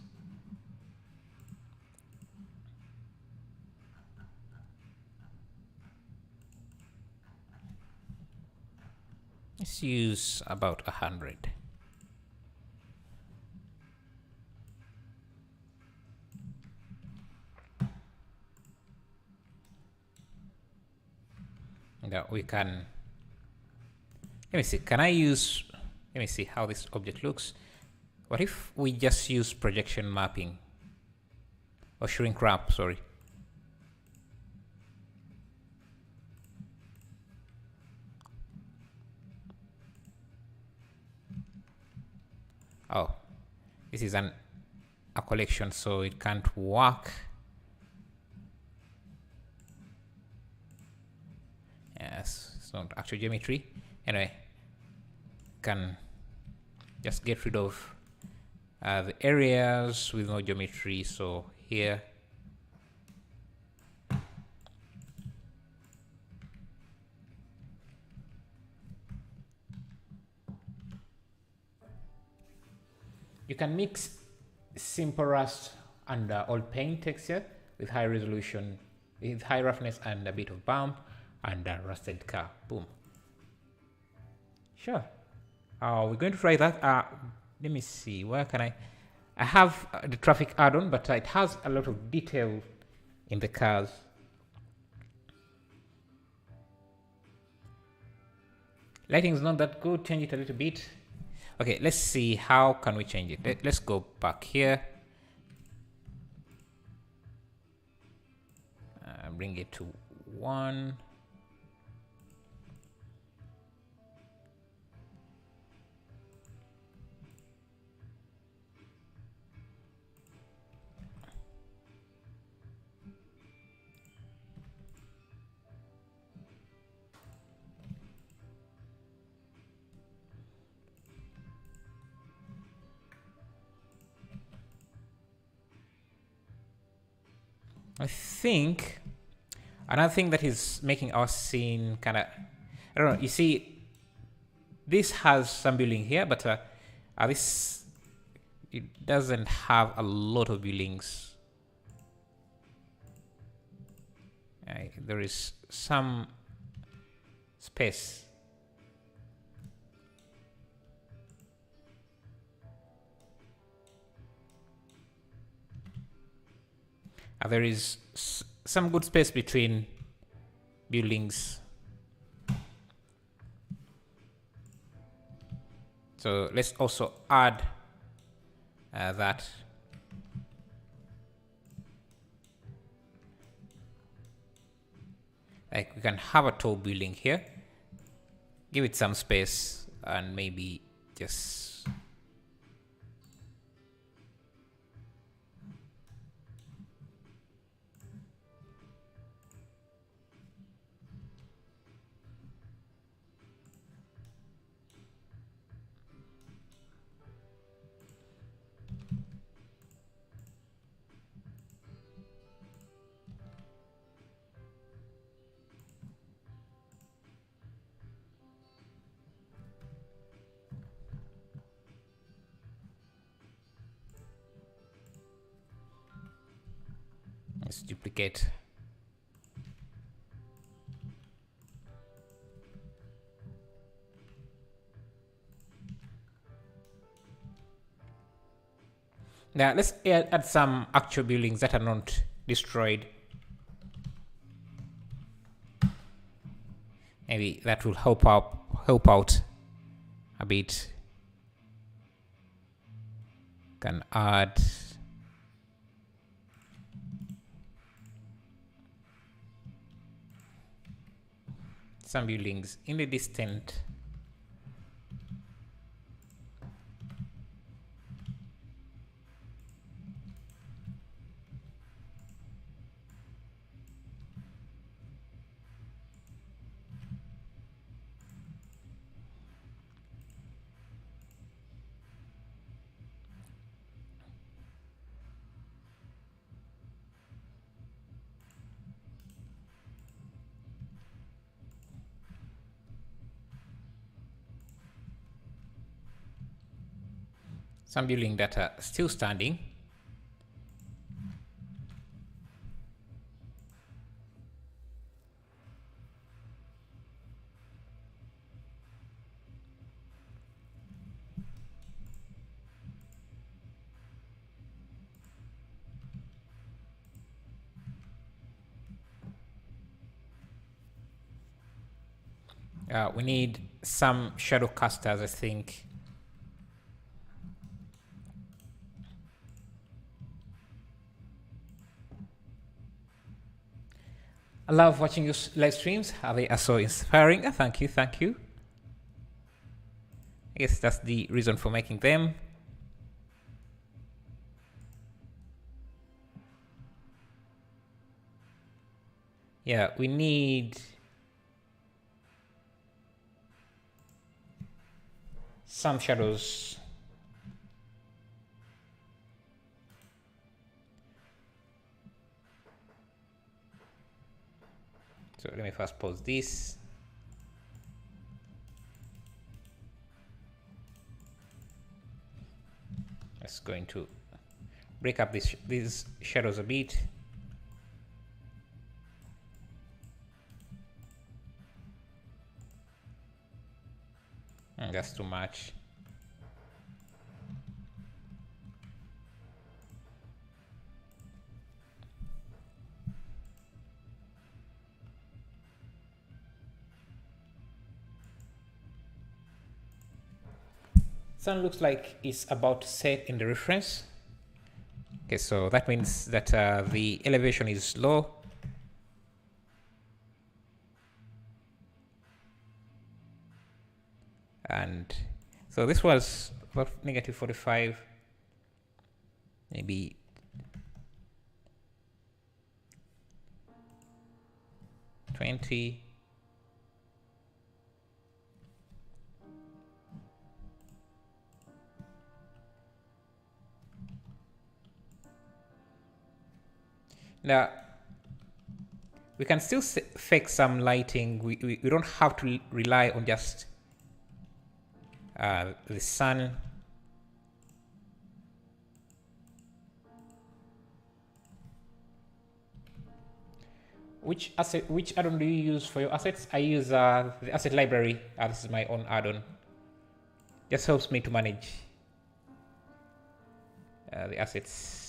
Let's use about 100. Now we can, let me see, can I use, let me see how this object looks. What if we just use projection mapping or shrink wrap, sorry. Oh, this is a collection, so it can't work. Yes, it's not actual geometry. Anyway, can just get rid of the areas with no geometry. So here. You can mix simple rust and old paint texture with high resolution, with high roughness and a bit of bump and a rusted car. Boom. Sure. We're going to try that. Let me see. Where can I have the traffic add-on, but it has a lot of detail in the cars. Lighting is not that good. Change it a little bit. Okay, let's see how can we change it. Let's go back here. Bring it to 1. I think another thing that is making our scene kind of, I don't know, you see, this has some building here, but this, it doesn't have a lot of buildings. There is some space. There is some good space between buildings. So let's also add that. Like we can have a tall building here, give it some space, and maybe just let's duplicate. Now let's add some actual buildings that are not destroyed. Maybe that will help out a bit. Can add some buildings in the distant. Some building that are still standing. We need some shadow casters, I think. I love watching your live streams. They are so inspiring. Thank you, thank you. I guess that's the reason for making them. Yeah, we need some shadows. So let me first pause this. It's going to break up these shadows a bit. And that's too much. Sun looks like it's about to set in the reference. Okay, so that means that the elevation is low. And so this was about -45, maybe 20. Now, we can still fake some lighting. We don't have to rely on just the sun. Which add-on do you use for your assets? I use the asset library. This is my own add-on. Just helps me to manage the assets.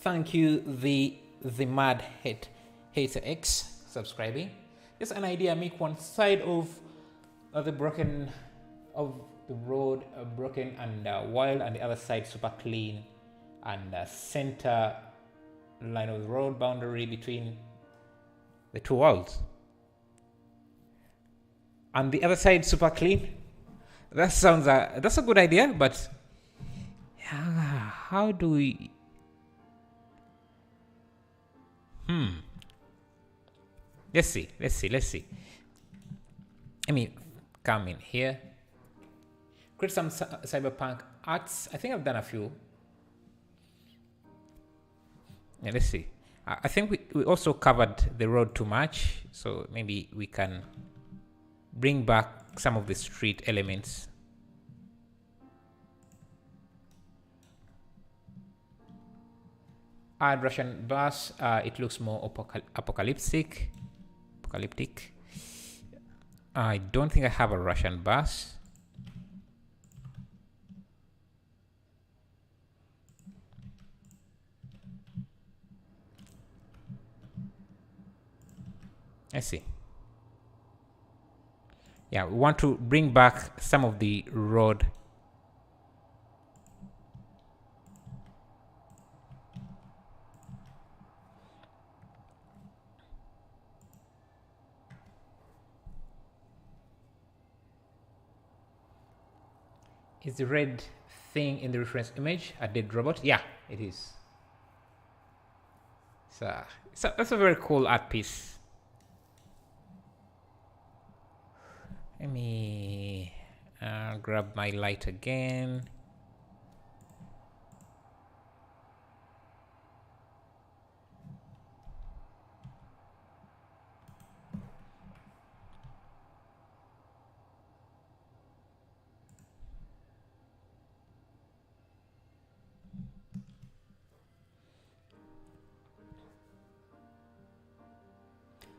Thank you, the mad hater X, subscribing. Just an idea: make one side of the road broken and wild, and the other side super clean, and center line of the road boundary between the two worlds, and the other side super clean. That sounds that's a good idea, but how do we? Let's see. Let me come in here. Create some cyberpunk arts. I think I've done a few. Yeah, let's see. I think we also covered the road too much, so maybe we can bring back some of the street elements. Add Russian bus. It looks more apocalyptic. I don't think I have a Russian bus. I see. Yeah, we want to bring back some of the road. Is the red thing in the reference image a dead robot? Yeah, it is. So that's a very cool art piece. Let me grab my light again.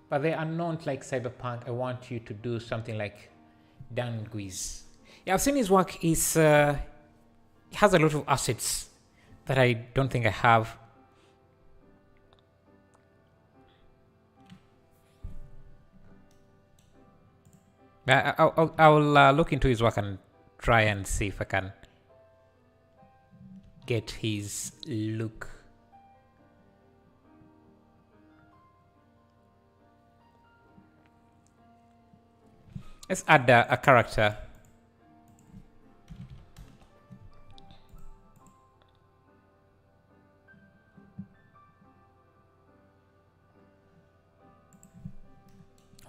But they are not like Cyberpunk. I want you to do something like Dan Guiz. Yeah, I've seen his work. He has a lot of assets that I don't think I have. I'll look into his work and try and see if I can get his look. Let's add a character.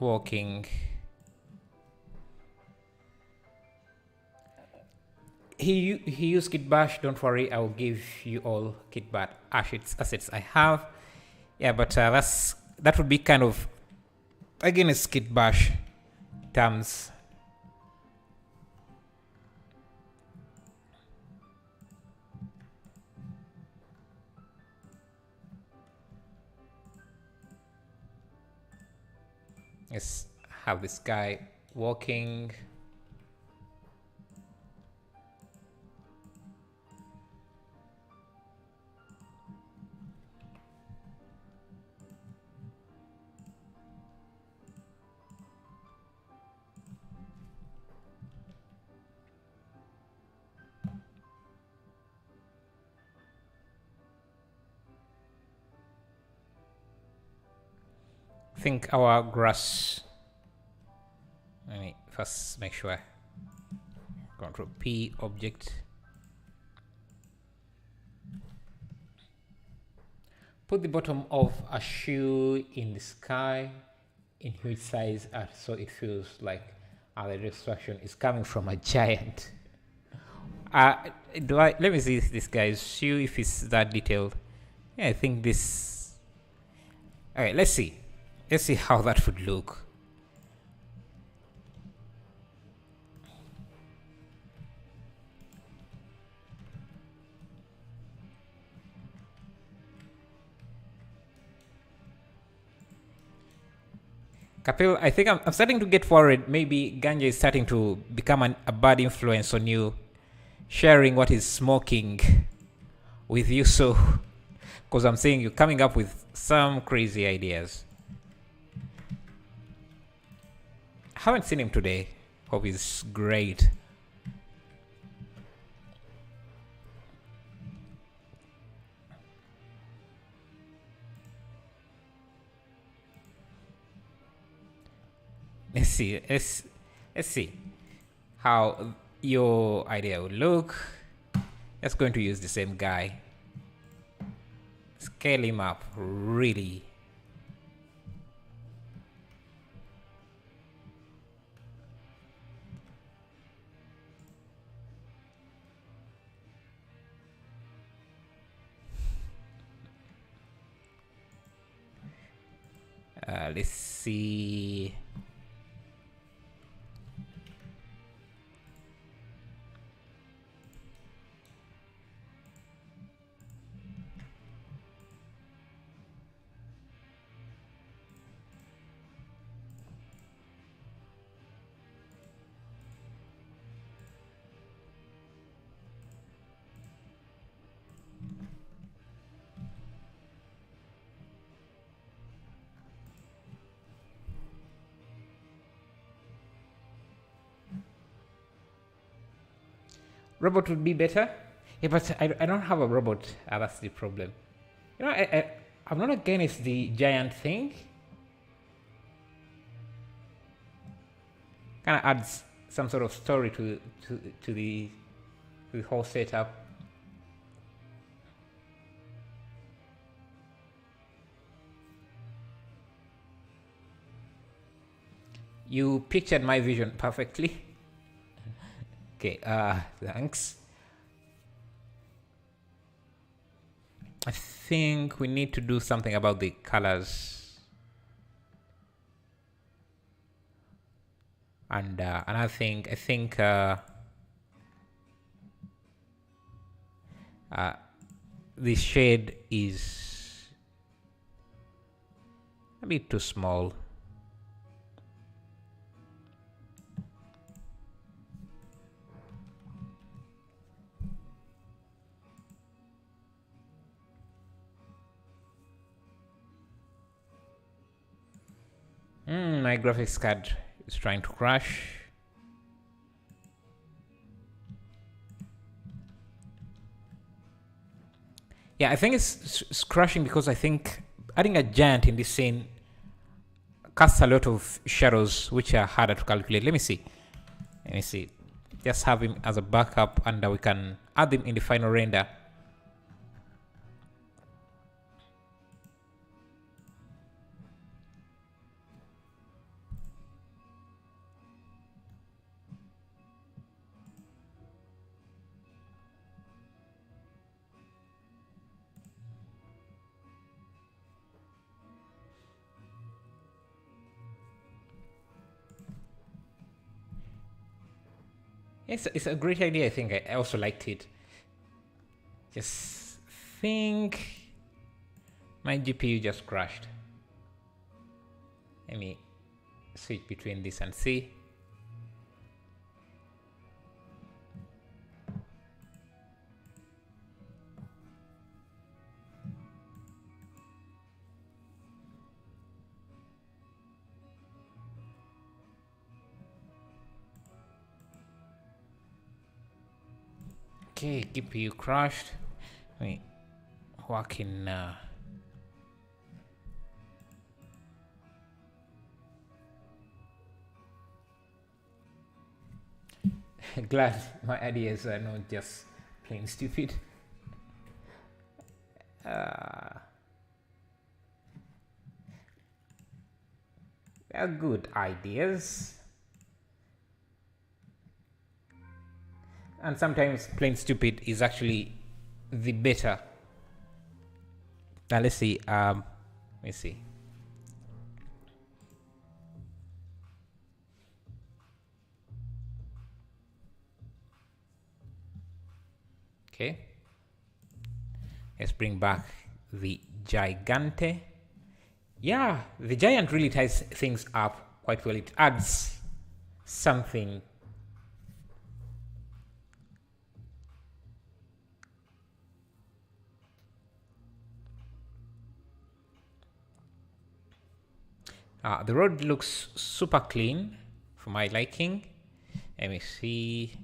walking. He used kit bash. Don't worry, I'll give you all kit bash assets I have. Yeah, but that would be kind of against kit bash terms. Let's have this guy walking. I think our grass. Let me first make sure. Control P object. Put the bottom of a shoe in the sky in huge size so it feels like the destruction is coming from a giant. Let me see this guy's shoe if it's that detailed. Yeah, I think this. Okay, let's see. Let's see how that would look. Kapil, I think I'm starting to get worried. Maybe ganja is starting to become a bad influence on you, sharing what is smoking with you. So, because I'm seeing you coming up with some crazy ideas. Haven't seen him today. Hope he's great. Let's see how your idea would look. Just going to use the same guy. Scale him up really. Let's see. Robot would be better. Yeah, but I don't have a robot. That's the problem. You know, I'm not against the giant thing. Kind of adds some sort of story to the whole setup. You pictured my vision perfectly. Okay, thanks. I think we need to do something about the colors. And another thing, I think the shade is a bit too small. My graphics card is trying to crash. Yeah, I think it's crashing because I think adding a giant in this scene casts a lot of shadows which are harder to calculate. Let me see. Just have him as a backup and we can add them in the final render. It's a great idea. I think I also liked it. Just think my GPU just crashed. Let me switch between this and C. Okay, GPU crashed. Let me work in glad my ideas are not just plain stupid. They're good ideas. And sometimes plain stupid is actually the better. Now let's see. Let me see. Okay. Let's bring back the Gigante. Yeah, the giant really ties things up quite well. It adds something. The road looks super clean for my liking. Let me see.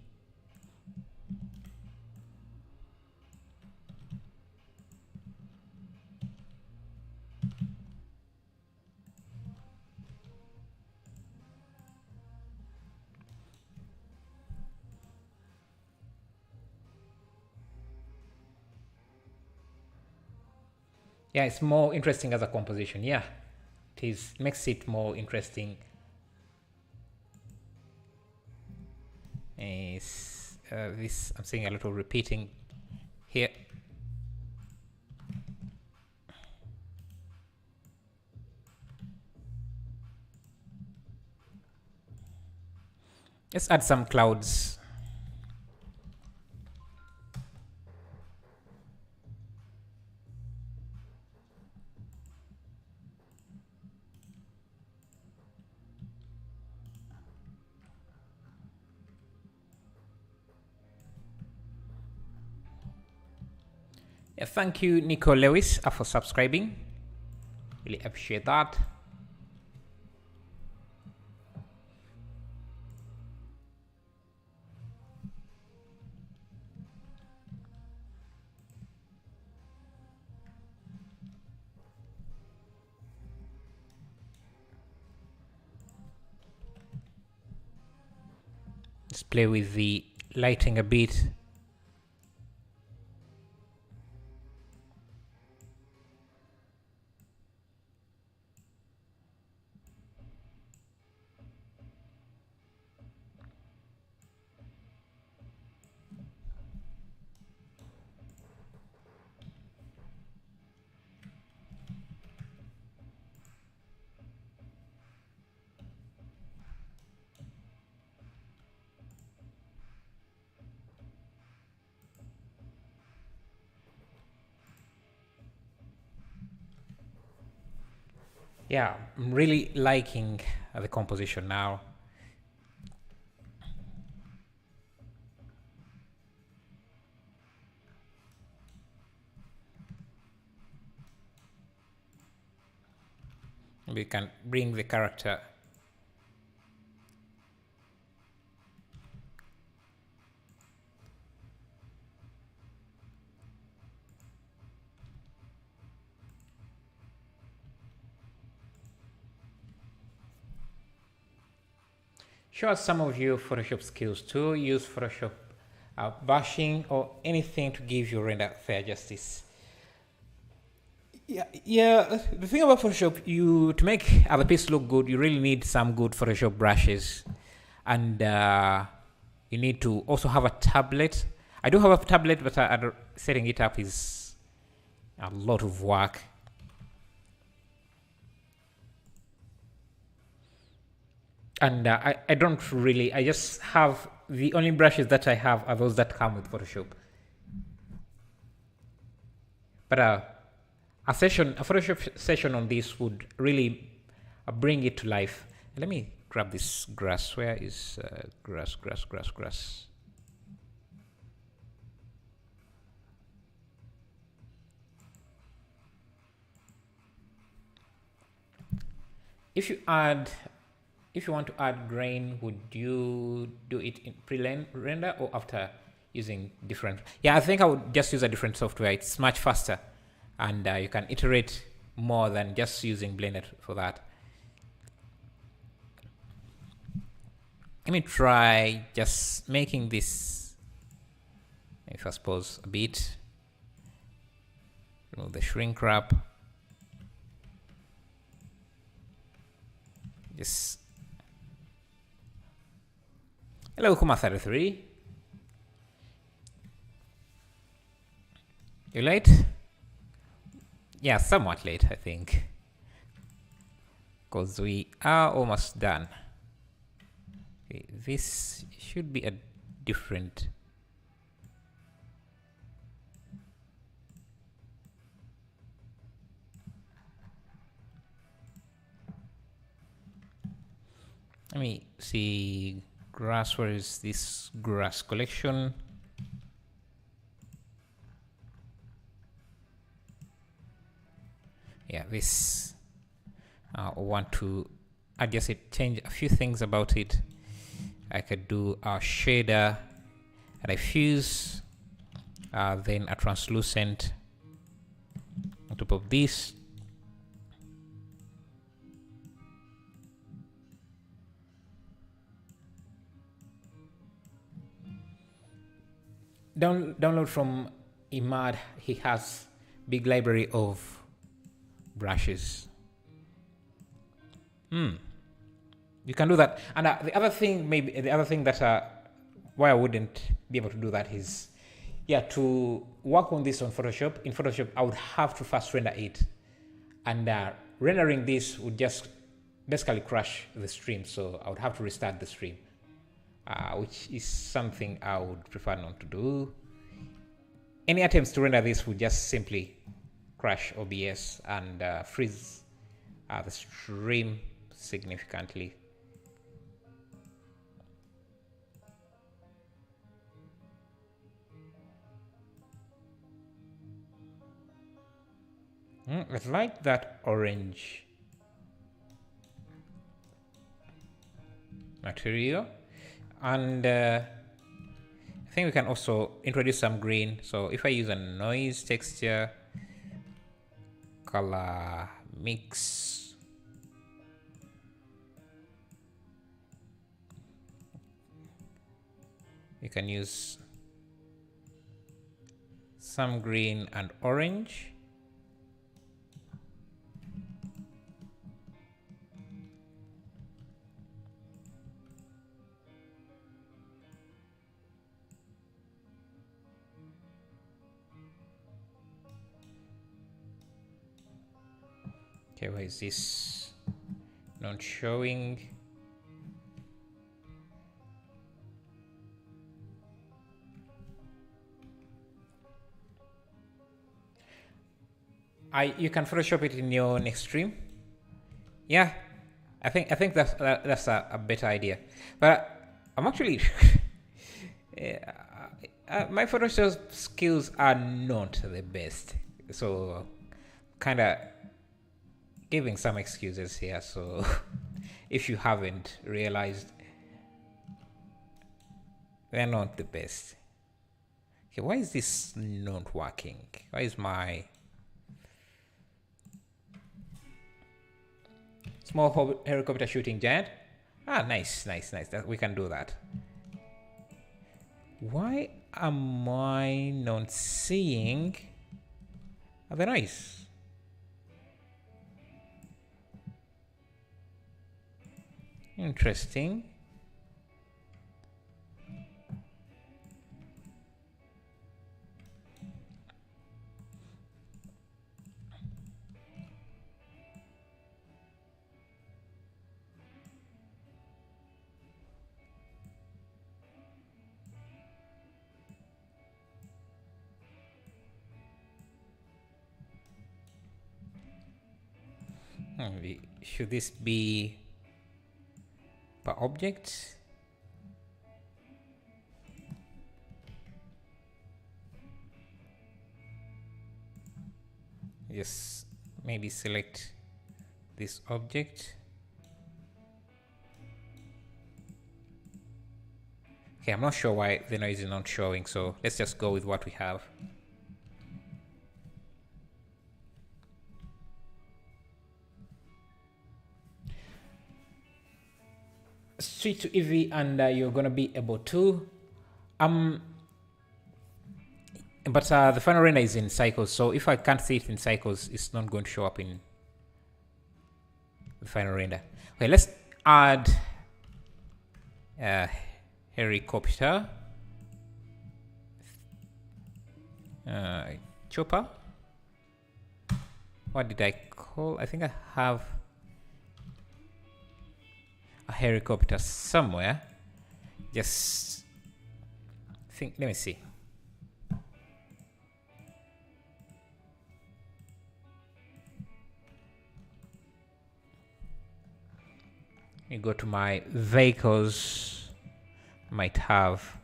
Yeah, it's more interesting as a composition. Yeah, makes it more interesting. This I'm seeing a lot of repeating here. Let's add some clouds. Yeah, thank you, Nico Lewis, for subscribing. Really appreciate that. Let's play with the lighting a bit. Yeah, I'm really liking the composition now. We can bring the character. Show us some of your Photoshop skills too. Use Photoshop bashing or anything to give your render fair justice. Yeah. The thing about Photoshop, to make the piece look good, you really need some good Photoshop brushes, and you need to also have a tablet. I do have a tablet, but setting it up is a lot of work. And I don't really, I just have the only brushes that I have are those that come with Photoshop. But a Photoshop session on this would really bring it to life. Let me grab this grass. Where is grass? If you want to add grain, would you do it in pre-render or after using different? Yeah, I think I would just use a different software. It's much faster, and you can iterate more than just using Blender for that. Let me try just making this, if I suppose, a bit. Remove the shrink wrap. Just hello, Kuma33. You late? Yeah, somewhat late, I think, because we are almost done. Okay, this should be a different. Let me see grass. Where is this grass collection? Yeah, this I want to adjust it, change a few things about it. I could do a shader, a diffuse, then a translucent on top of this. Download from Imad. He has big library of brushes. You can do that. And the other thing that why I wouldn't be able to do that is, yeah, to work on this on Photoshop. In Photoshop, I would have to first render it, and rendering this would just basically crash the stream. So I would have to restart the stream, which is something I would prefer not to do. Any attempts to render this would just simply crash OBS and freeze the stream significantly. I like that orange material, and I think we can also introduce some green. So if I use a noise texture, color mix, you can use some green and orange. Okay, why is this not showing? You can Photoshop it in your next stream. Yeah, I think that's a better idea. But I'm actually my Photoshop skills are not the best, so kind of giving some excuses here. So if you haven't realized, they're not the best. Okay, why is this not working? Why is my small helicopter shooting giant? Nice. That we can do that. Why am I not seeing the noise? Interesting. Should this be per object? Just maybe select this object. Okay, I'm not sure why the noise is not showing, so let's just go with what we have. Switch to EV and you're gonna be able to but the final render is in cycles, so if I can't see it in cycles, it's not going to show up in the final render. Okay, let's add helicopter chopper. What did I call? I think I have a helicopter somewhere. Just think. Let me see. You go to my vehicles. Might have.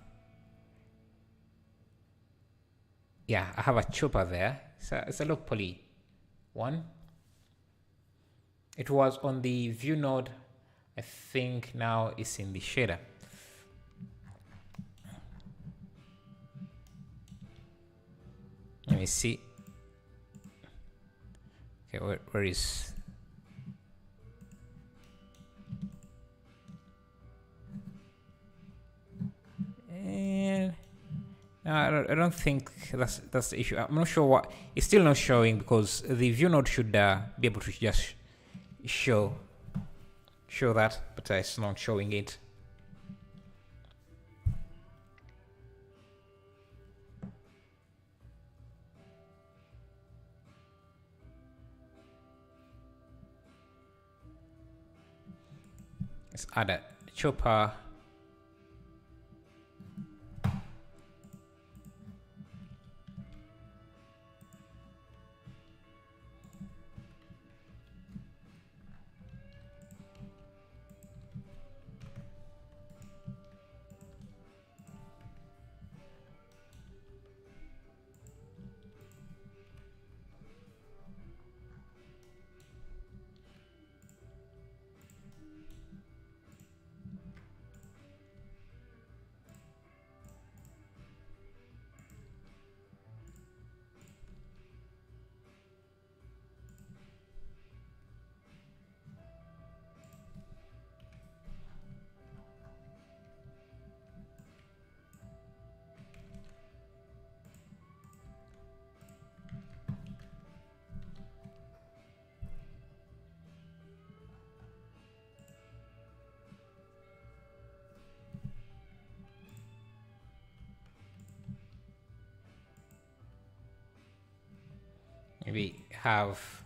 Yeah, I have a chopper there. It's a low poly one. It was on the view node. I think now it's in the shader. Let me see. Okay, where is? And no, I don't think that's the issue. I'm not sure what. It's still not showing because the view node should be able to just show that, but it's not showing it. Let's add a chopper. Maybe have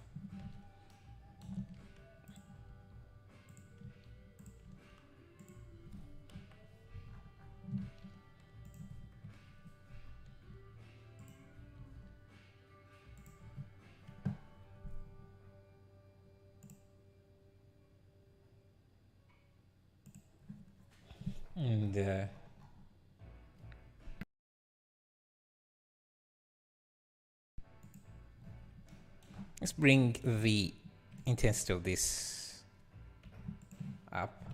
and let's bring the intensity of this up.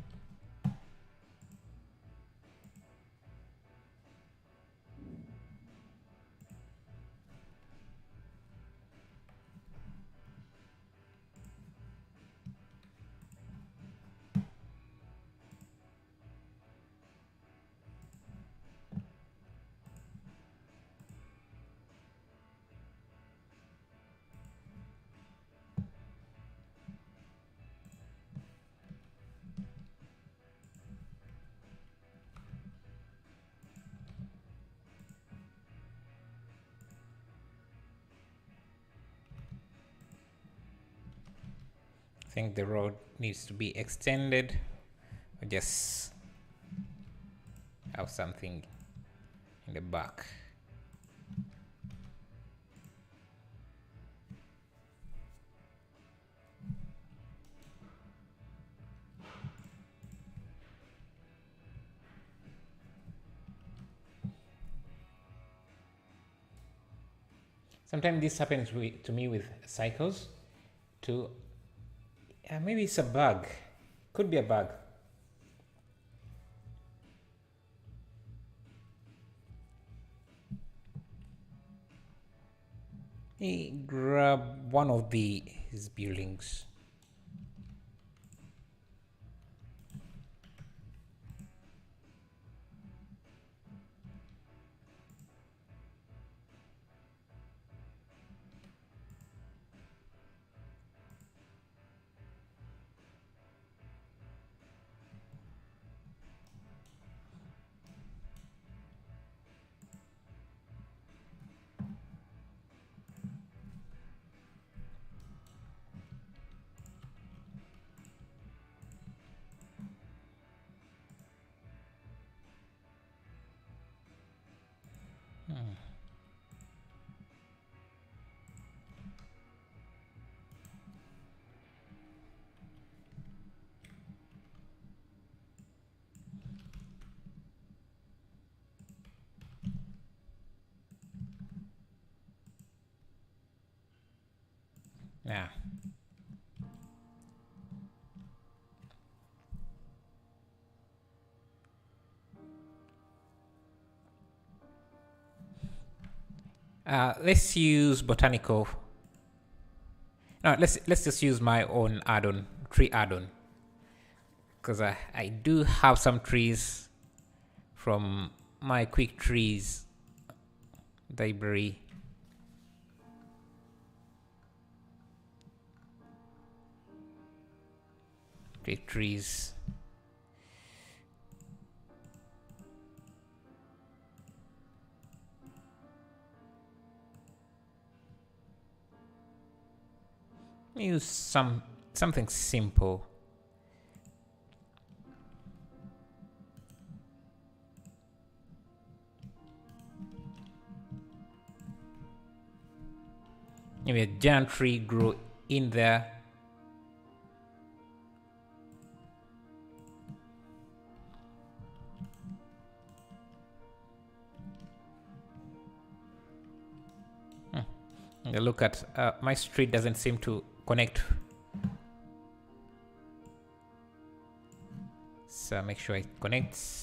I think the road needs to be extended, or just have something in the back. Sometimes this happens to me with cycles too. Maybe it's a bug. Could be a bug. Hey, grab one of his buildings. Yeah. Let's use botanical. No, let's just use my own add-on, tree add-on, because I do have some trees from my quick trees library. Quick trees. Use something simple. Maybe a giant tree grow in there. Look at my street doesn't seem to connect. So make sure it connects.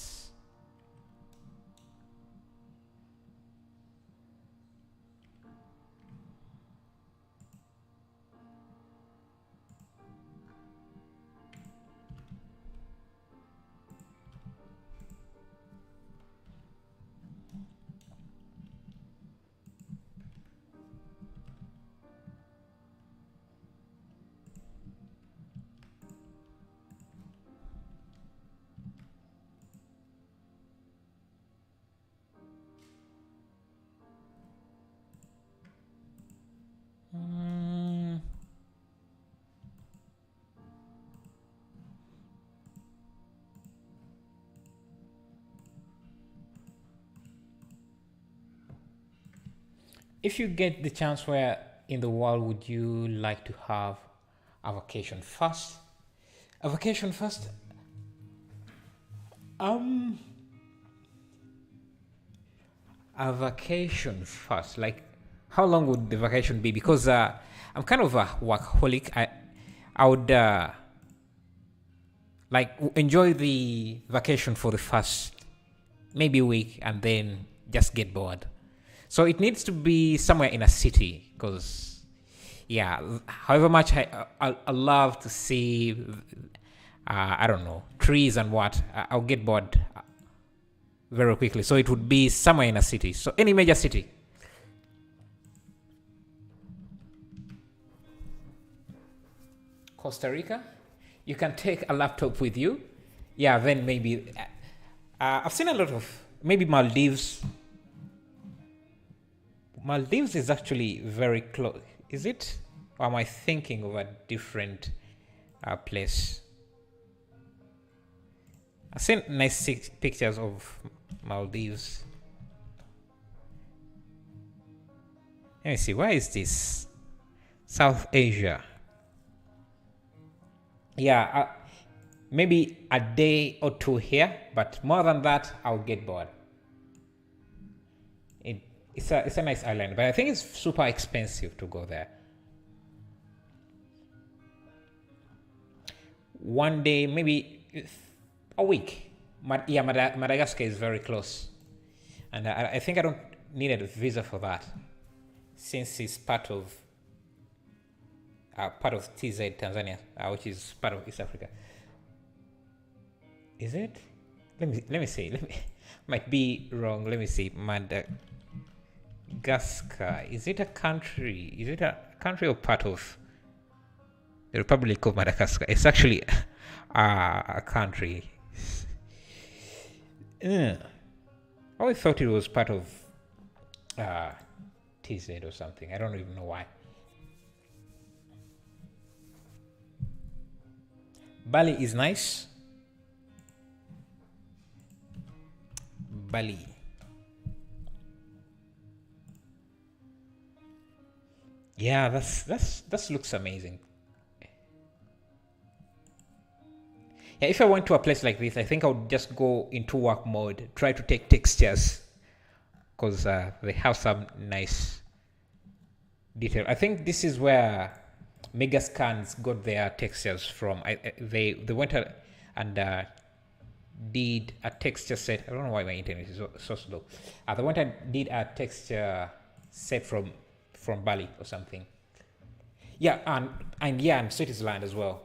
If you get the chance, where in the world would you like to have a vacation first? A vacation first? A vacation first. Like, how long would the vacation be? Because I'm kind of a workaholic. I would like enjoy the vacation for the first maybe week and then just get bored. So it needs to be somewhere in a city, because yeah, however much I love to see I don't know, trees and what, I'll get bored very quickly. So it would be somewhere in a city. So any major city. Costa Rica, you can take a laptop with you. Yeah, then maybe I've seen a lot of, maybe Maldives. Maldives is actually very close. Is it? Or am I thinking of a different place? I've seen nice pictures of Maldives. Let me see. Where is this? South Asia. Yeah, maybe a day or two here, but more than that, I'll get bored. It's a nice island, but I think it's super expensive to go there. One day, maybe a week. Yeah, Madagascar is very close, and I think I don't need a visa for that, since it's part of TZ Tanzania, which is part of East Africa. Is it? Let me see. Might be wrong. Let me see. Madagascar. Is it a country? Is it a country or part of the Republic of Madagascar? It's actually a country. I always thought it was part of TZ or something. I don't even know why. Bali is nice. Bali. Yeah, that looks amazing. Yeah, if I went to a place like this, I think I would just go into work mode, try to take textures, because they have some nice detail. I think this is where Megascans got their textures from. They went and did a texture set. I don't know why my internet is so slow. They went and did a texture set from Bali or something. Yeah, and Switzerland as well.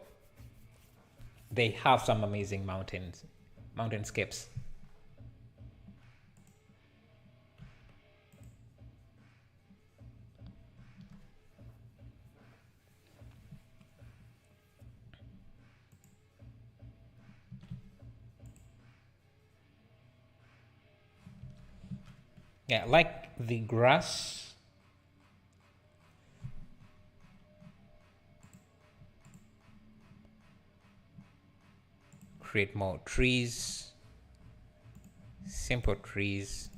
They have some amazing mountainscapes. Yeah, like the grass. Create more trees, simple trees.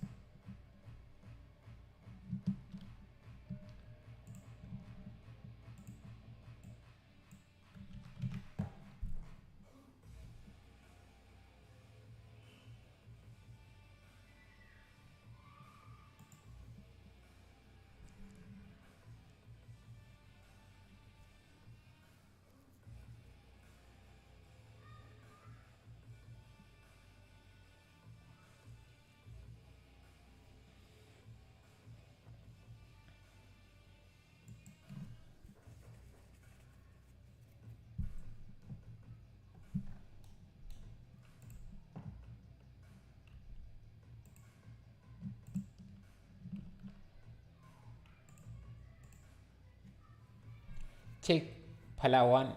Take Palawan,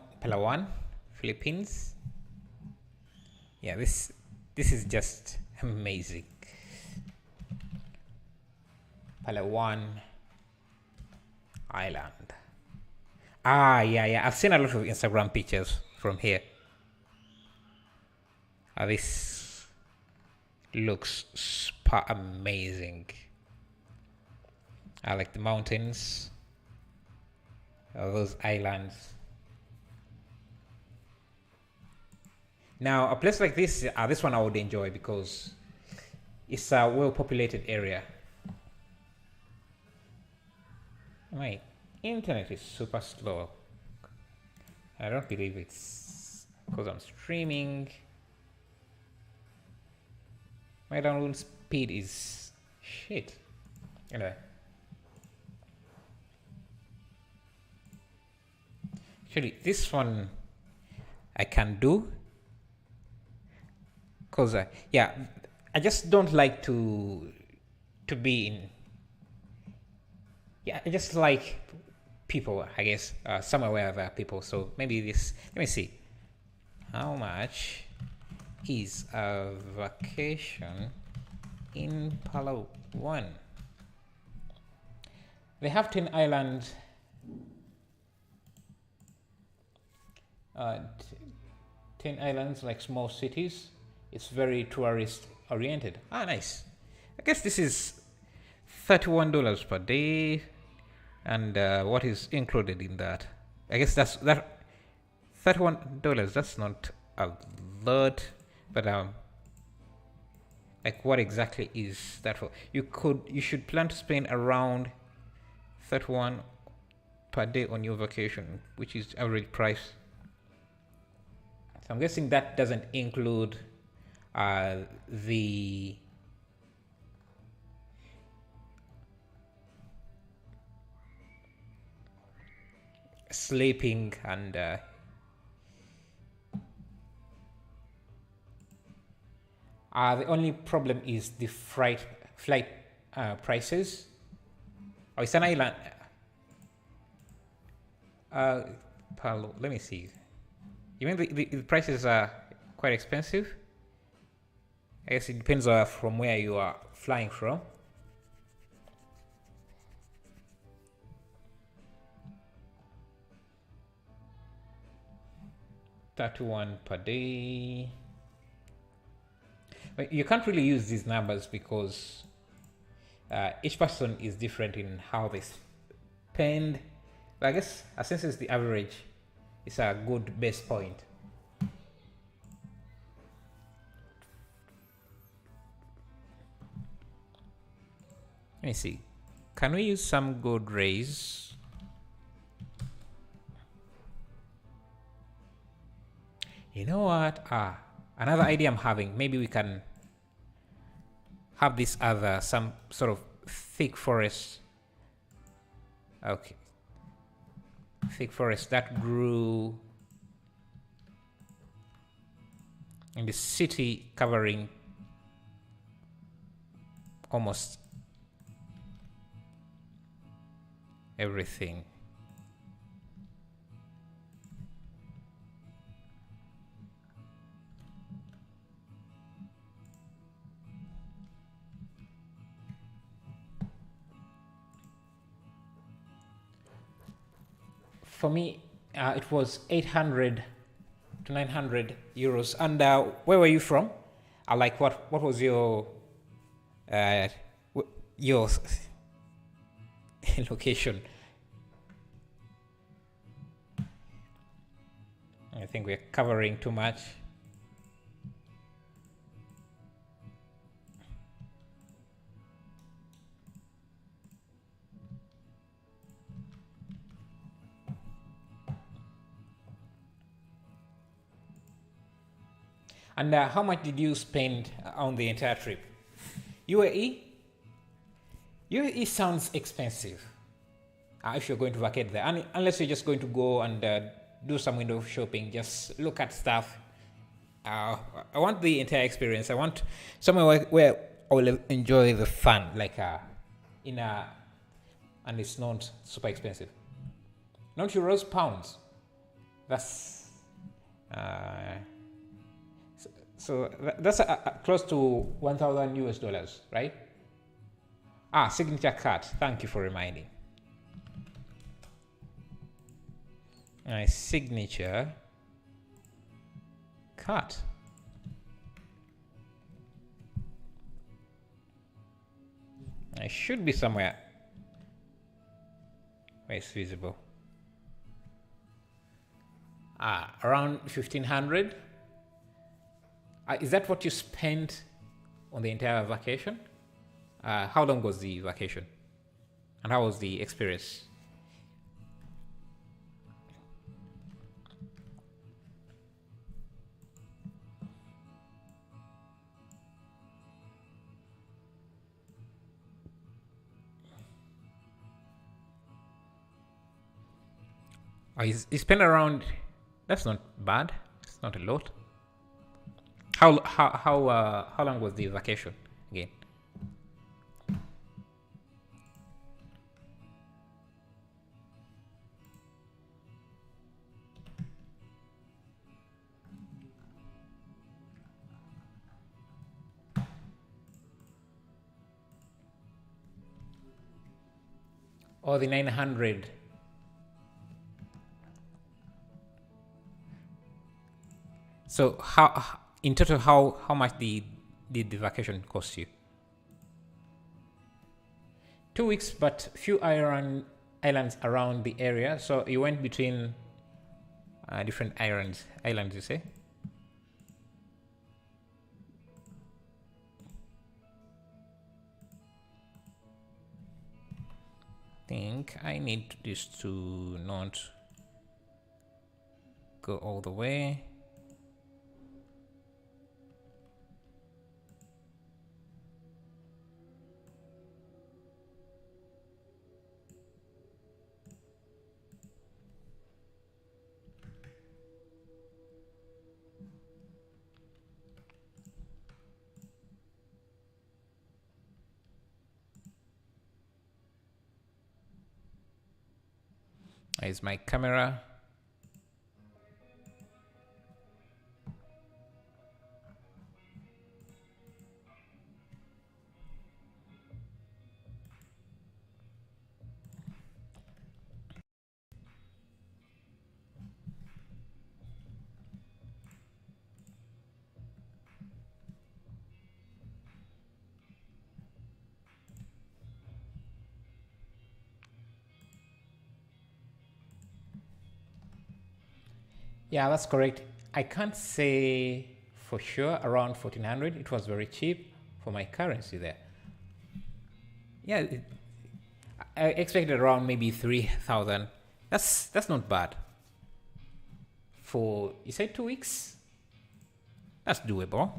Philippines. Yeah, this is just amazing. Palawan Island. Yeah. I've seen a lot of Instagram pictures from here. This looks amazing. I like the mountains. Those islands. Now, a place like this one I would enjoy because it's a well-populated area. My internet is super slow. I don't believe it's because I'm streaming. My download speed is shit. Anyway. Actually, this one I can do because I just don't like to be in. Yeah, I just like people. I guess somewhere where there are people. So maybe this. Let me see. How much is a vacation in Palawan? They have 10 islands. 10 islands, like small cities. It's very tourist oriented. Nice. I guess this is $31 per day, and what is included in that? I guess that $31. That's not a lot, but Like, what exactly is that for? You should plan to spend around 31 per day on your vacation, which is average price. So I'm guessing that doesn't include the sleeping and the only problem is the flight prices. Oh, it's an island. Palo, let me see. Even the prices are quite expensive. I guess it depends from where you are flying from. $31 per day. But you can't really use these numbers because each person is different in how they spend. But I guess since it's the average, it's a good base point. Let me see. Can we use some good rays? You know what? Another idea I'm having. Maybe we can have this other, some sort of thick forest. Okay. Thick forest that grew in the city, covering almost everything. For me, it was 800 to 900 euros. And where were you from? Like what was your your location? I think we're covering too much. And how much did you spend on the entire trip? UAE? UAE sounds expensive if you're going to vacate there. And unless you're just going to go and do some window shopping, just look at stuff. I want the entire experience. I want somewhere where I will enjoy the fun, like and it's not super expensive. Not euros, pounds. That's so that's close to 1,000 US dollars, right? Signature cut. Thank you for reminding. My signature cut. I should be somewhere where it's visible. Around 1,500. Is that what you spent on the entire vacation? How long was the vacation? And how was the experience? You spent around. That's not bad. It's not a lot. How long was the vacation again? Or the 900. So how in total how much did the vacation cost you? 2 weeks, but few islands around the area. So you went between different islands, you say? think I need this to not go all the way. Here's my camera. Yeah, that's correct. I can't say for sure around 1400. It was very cheap for my currency there. Yeah, I expected around maybe 3000. That's not bad. For, you said 2 weeks? That's doable.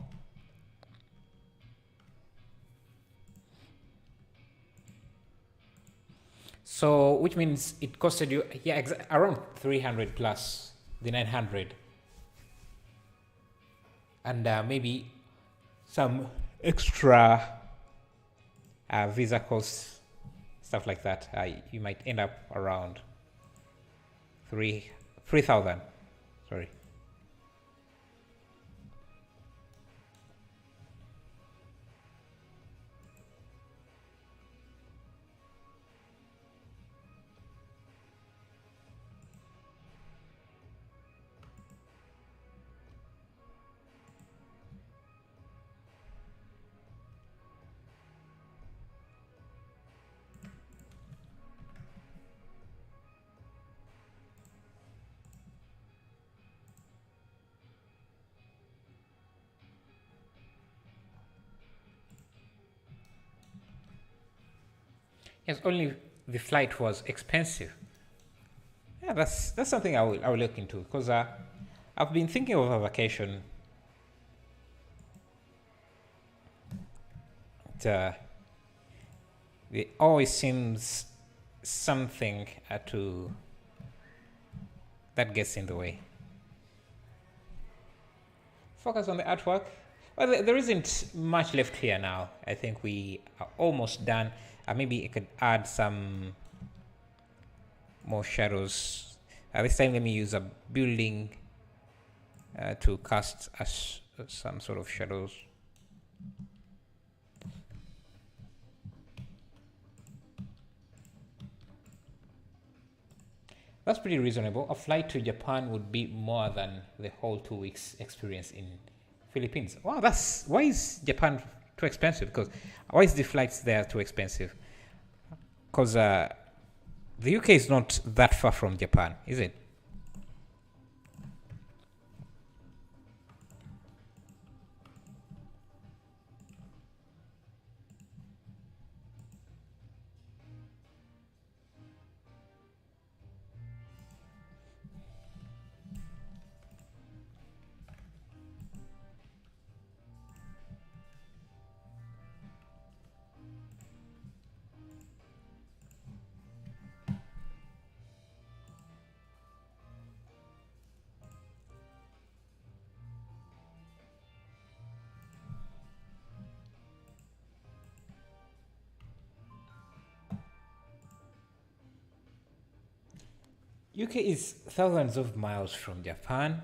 So, which means it costed you, yeah, around 300 plus the 900. And maybe some extra visa costs, stuff like that. You might end up around 3,000. Sorry. Yes, only the flight was expensive. Yeah, that's something I will look into, because I've been thinking of a vacation. It always seems something that gets in the way. Focus on the artwork. Well, there isn't much left here now. I think we are almost done. Maybe I could add some more shadows. This time let me use a building to cast some sort of shadows. That's pretty reasonable. A flight to Japan would be more than the whole 2 weeks experience in Philippines. Wow, why is Japan too expensive? Because why is the flights there too expensive? Because the UK is not that far from Japan, is it? UK is thousands of miles from Japan.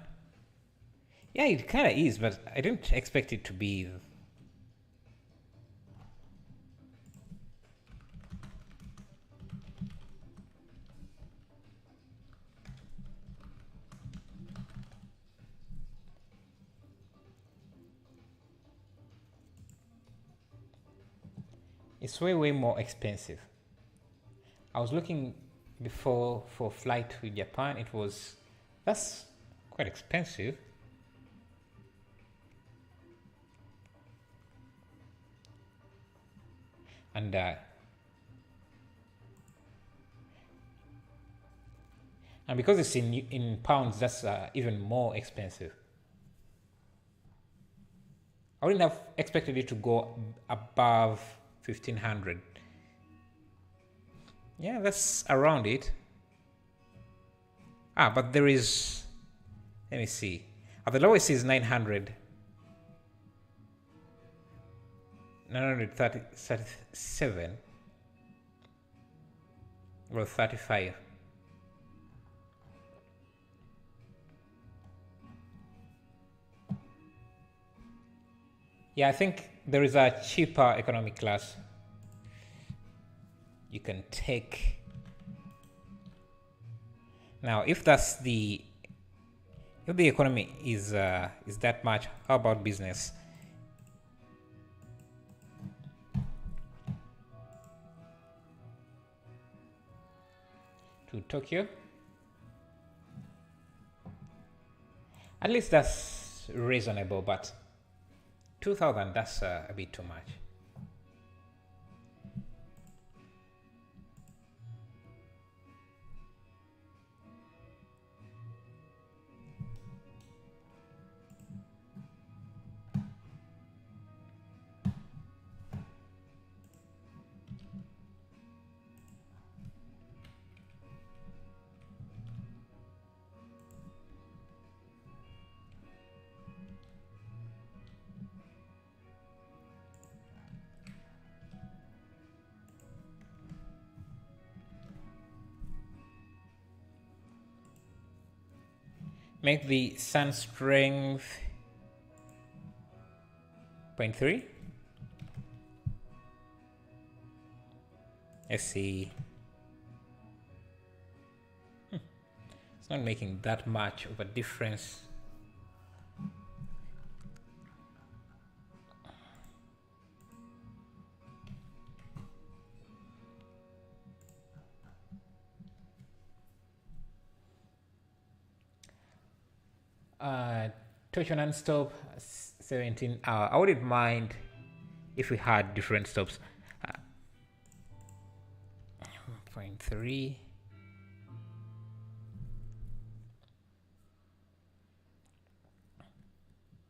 Yeah, it kind of is, but I didn't expect it to be. It's way more expensive. I was looking before for flight to Japan. That's quite expensive. And And because it's in pounds, that's even more expensive. I wouldn't have expected it to go above 1500. Yeah, that's around it. But there is, let me see. The lowest is 900. 937 or 35. Yeah, I think there is a cheaper economy class you can take. Now, if the economy is that much, how about business? To Tokyo. At least that's reasonable, but 2000, that's a bit too much. Make the sun strength 0.3. Let's see. It's not making that much of a difference. Tokyo non-stop 17. I wouldn't mind if we had different stops. 0.3.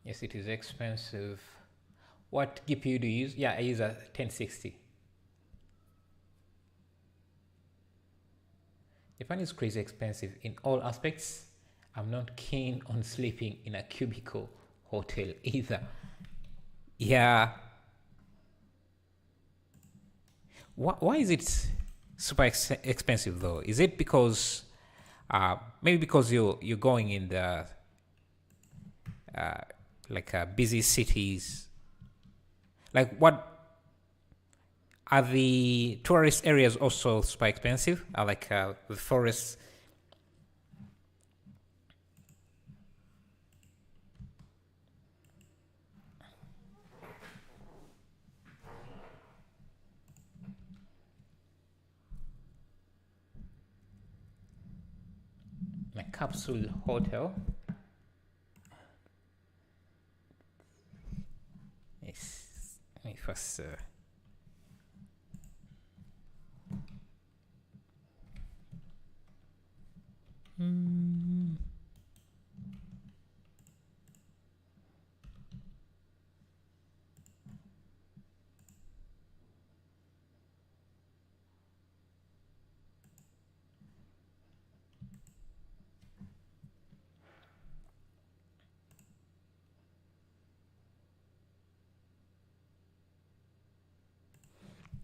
Yes, it is expensive. What GPU do you use? Yeah, I use a 1060. Japan is crazy expensive in all aspects. I'm not keen on sleeping in a cubicle hotel either. Yeah. Why is it super expensive though? Is it because maybe because you're going in the busy cities? Like, what are the tourist areas also super expensive? Like the forests. My capsule hotel. Yes. Let me first.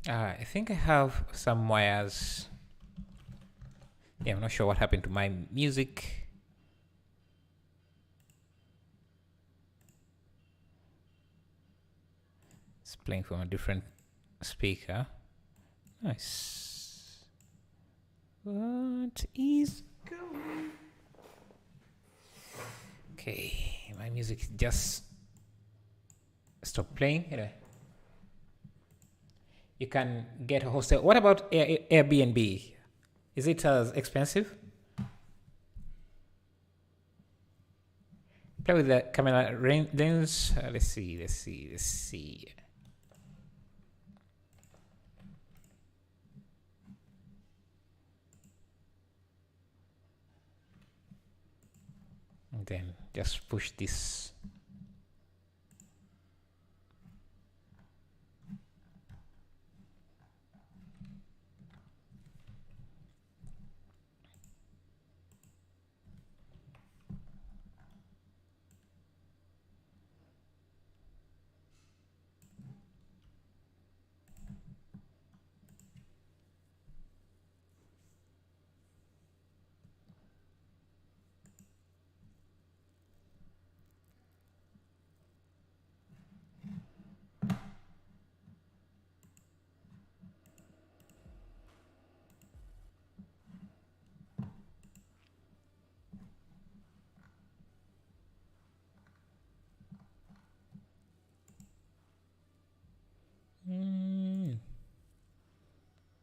I think I have some wires. Yeah, I'm not sure what happened to my music. It's playing from a different speaker. Nice. What is going? Okay, my music just stopped playing. Anyway, you can get a hostel. What about Airbnb? Is it as expensive? Play with the camera lens. Let's see. Then just push this.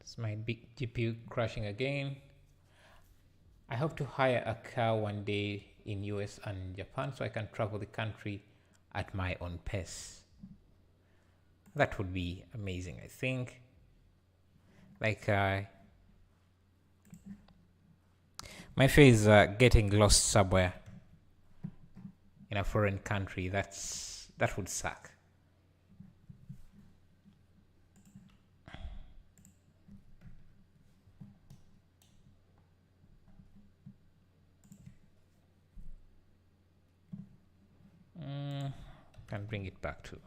This might be GPU crashing again. I hope to hire a car one day in US and Japan so I can travel the country at my own pace. That would be amazing, I think. Like, my fear is getting lost somewhere in a foreign country. That would suck. Can bring it back to.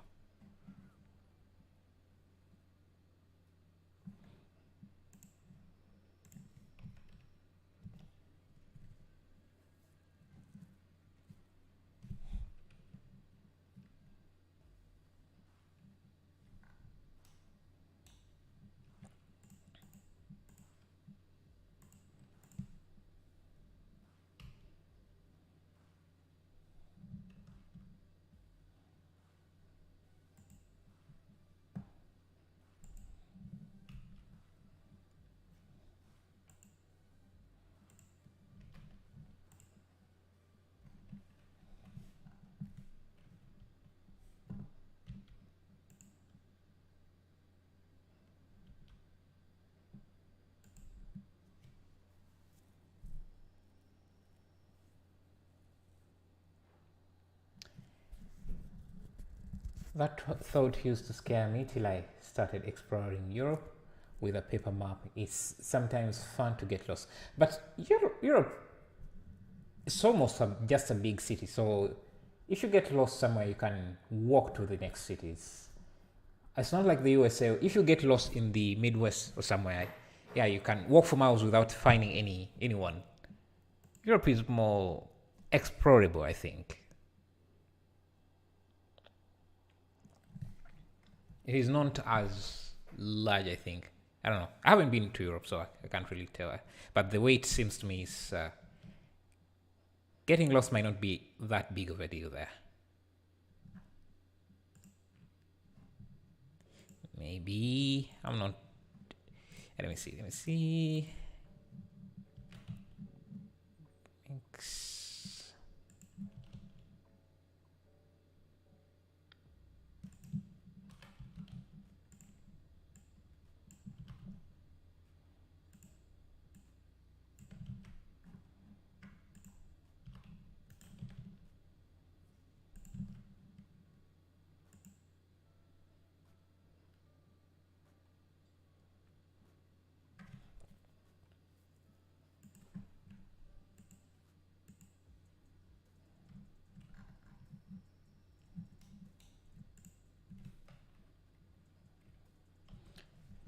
That thought used to scare me till I started exploring Europe with a paper map. It's sometimes fun to get lost, but Europe is almost just a big city. So if you get lost somewhere, you can walk to the next cities. It's not like the USA. If you get lost in the Midwest or somewhere, yeah, you can walk for miles without finding anyone. Europe is more explorable, I think. It is not as large, I think. I don't know. I haven't been to Europe, so I can't really tell. But the way it seems to me is getting lost might not be that big of a deal there. Maybe I'm not. Let me see. Thanks.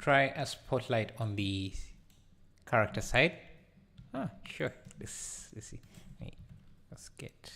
Try a spotlight on the character side. Ah, sure. Let's see. Let's get.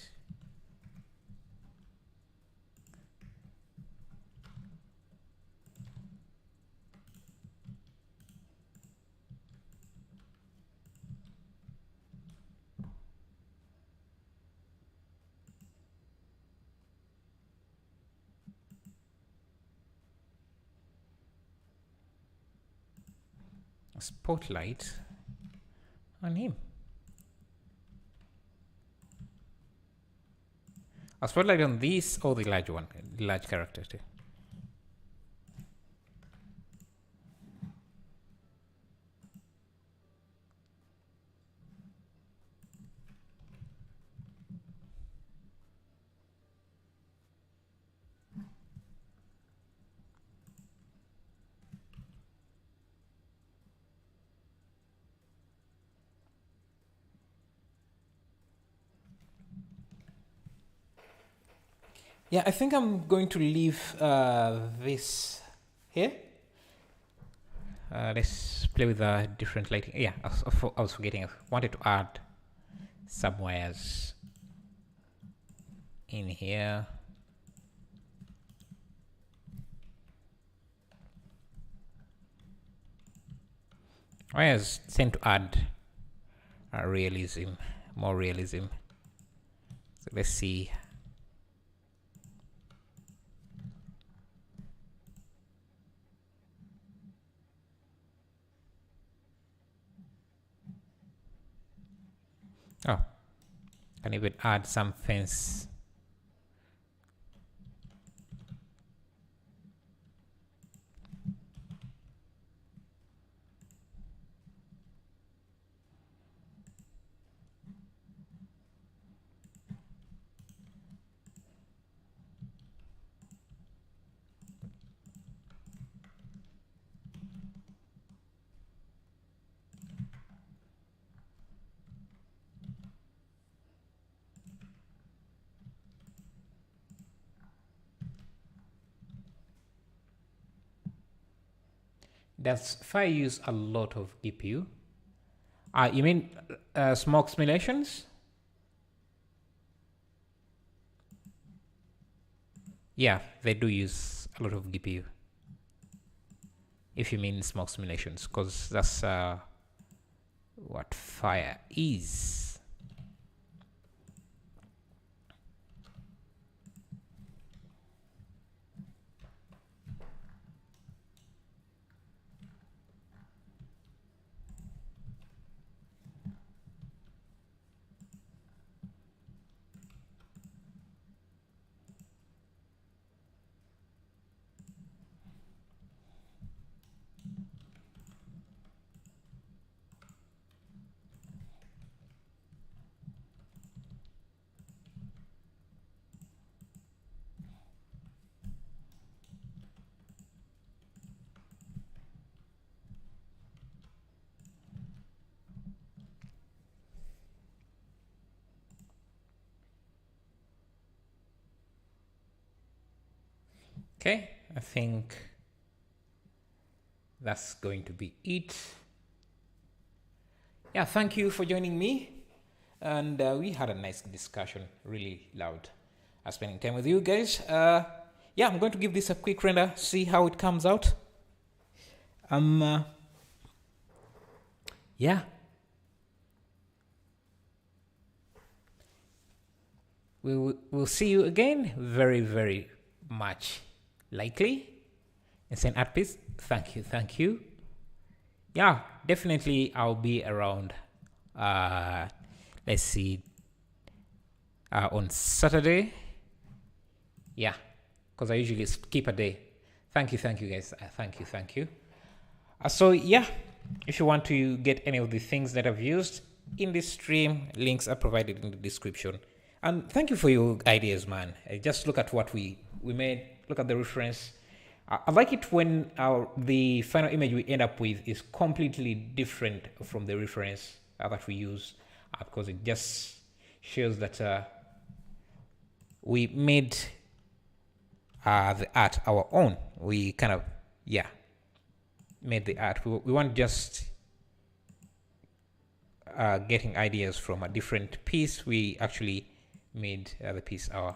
A spotlight on him. A spotlight on this or the large one, the large character too. Yeah, I think I'm going to leave this here. Let's play with a different lighting. Yeah, I was forgetting. I wanted to add some wires in here. Wires tend to add realism, more realism. So let's see. Oh, can even add some fence. Does fire use a lot of GPU? You mean smoke simulations? Yeah, they do use a lot of GPU. If you mean smoke simulations, because that's what fire is. Okay, I think that's going to be it. Yeah, thank you for joining me. And we had a nice discussion, really loud. Spending time with you guys. Yeah, I'm going to give this a quick render, see how it comes out. Yeah. We'll see you again very, very much likely. And send art piece. Thank you. Yeah, definitely I'll be around. Let's see. On Saturday. Yeah, because I usually skip a day. Thank you guys. Thank you. So yeah, if you want to get any of the things that I've used in this stream, links are provided in the description. And thank you for your ideas, man. Just look at what we made. Look at the reference. I like it when the final image we end up with is completely different from the reference that we use, because it just shows that we made the art our own. We kind of, yeah, made the art. We weren't just getting ideas from a different piece. We actually made the piece ours.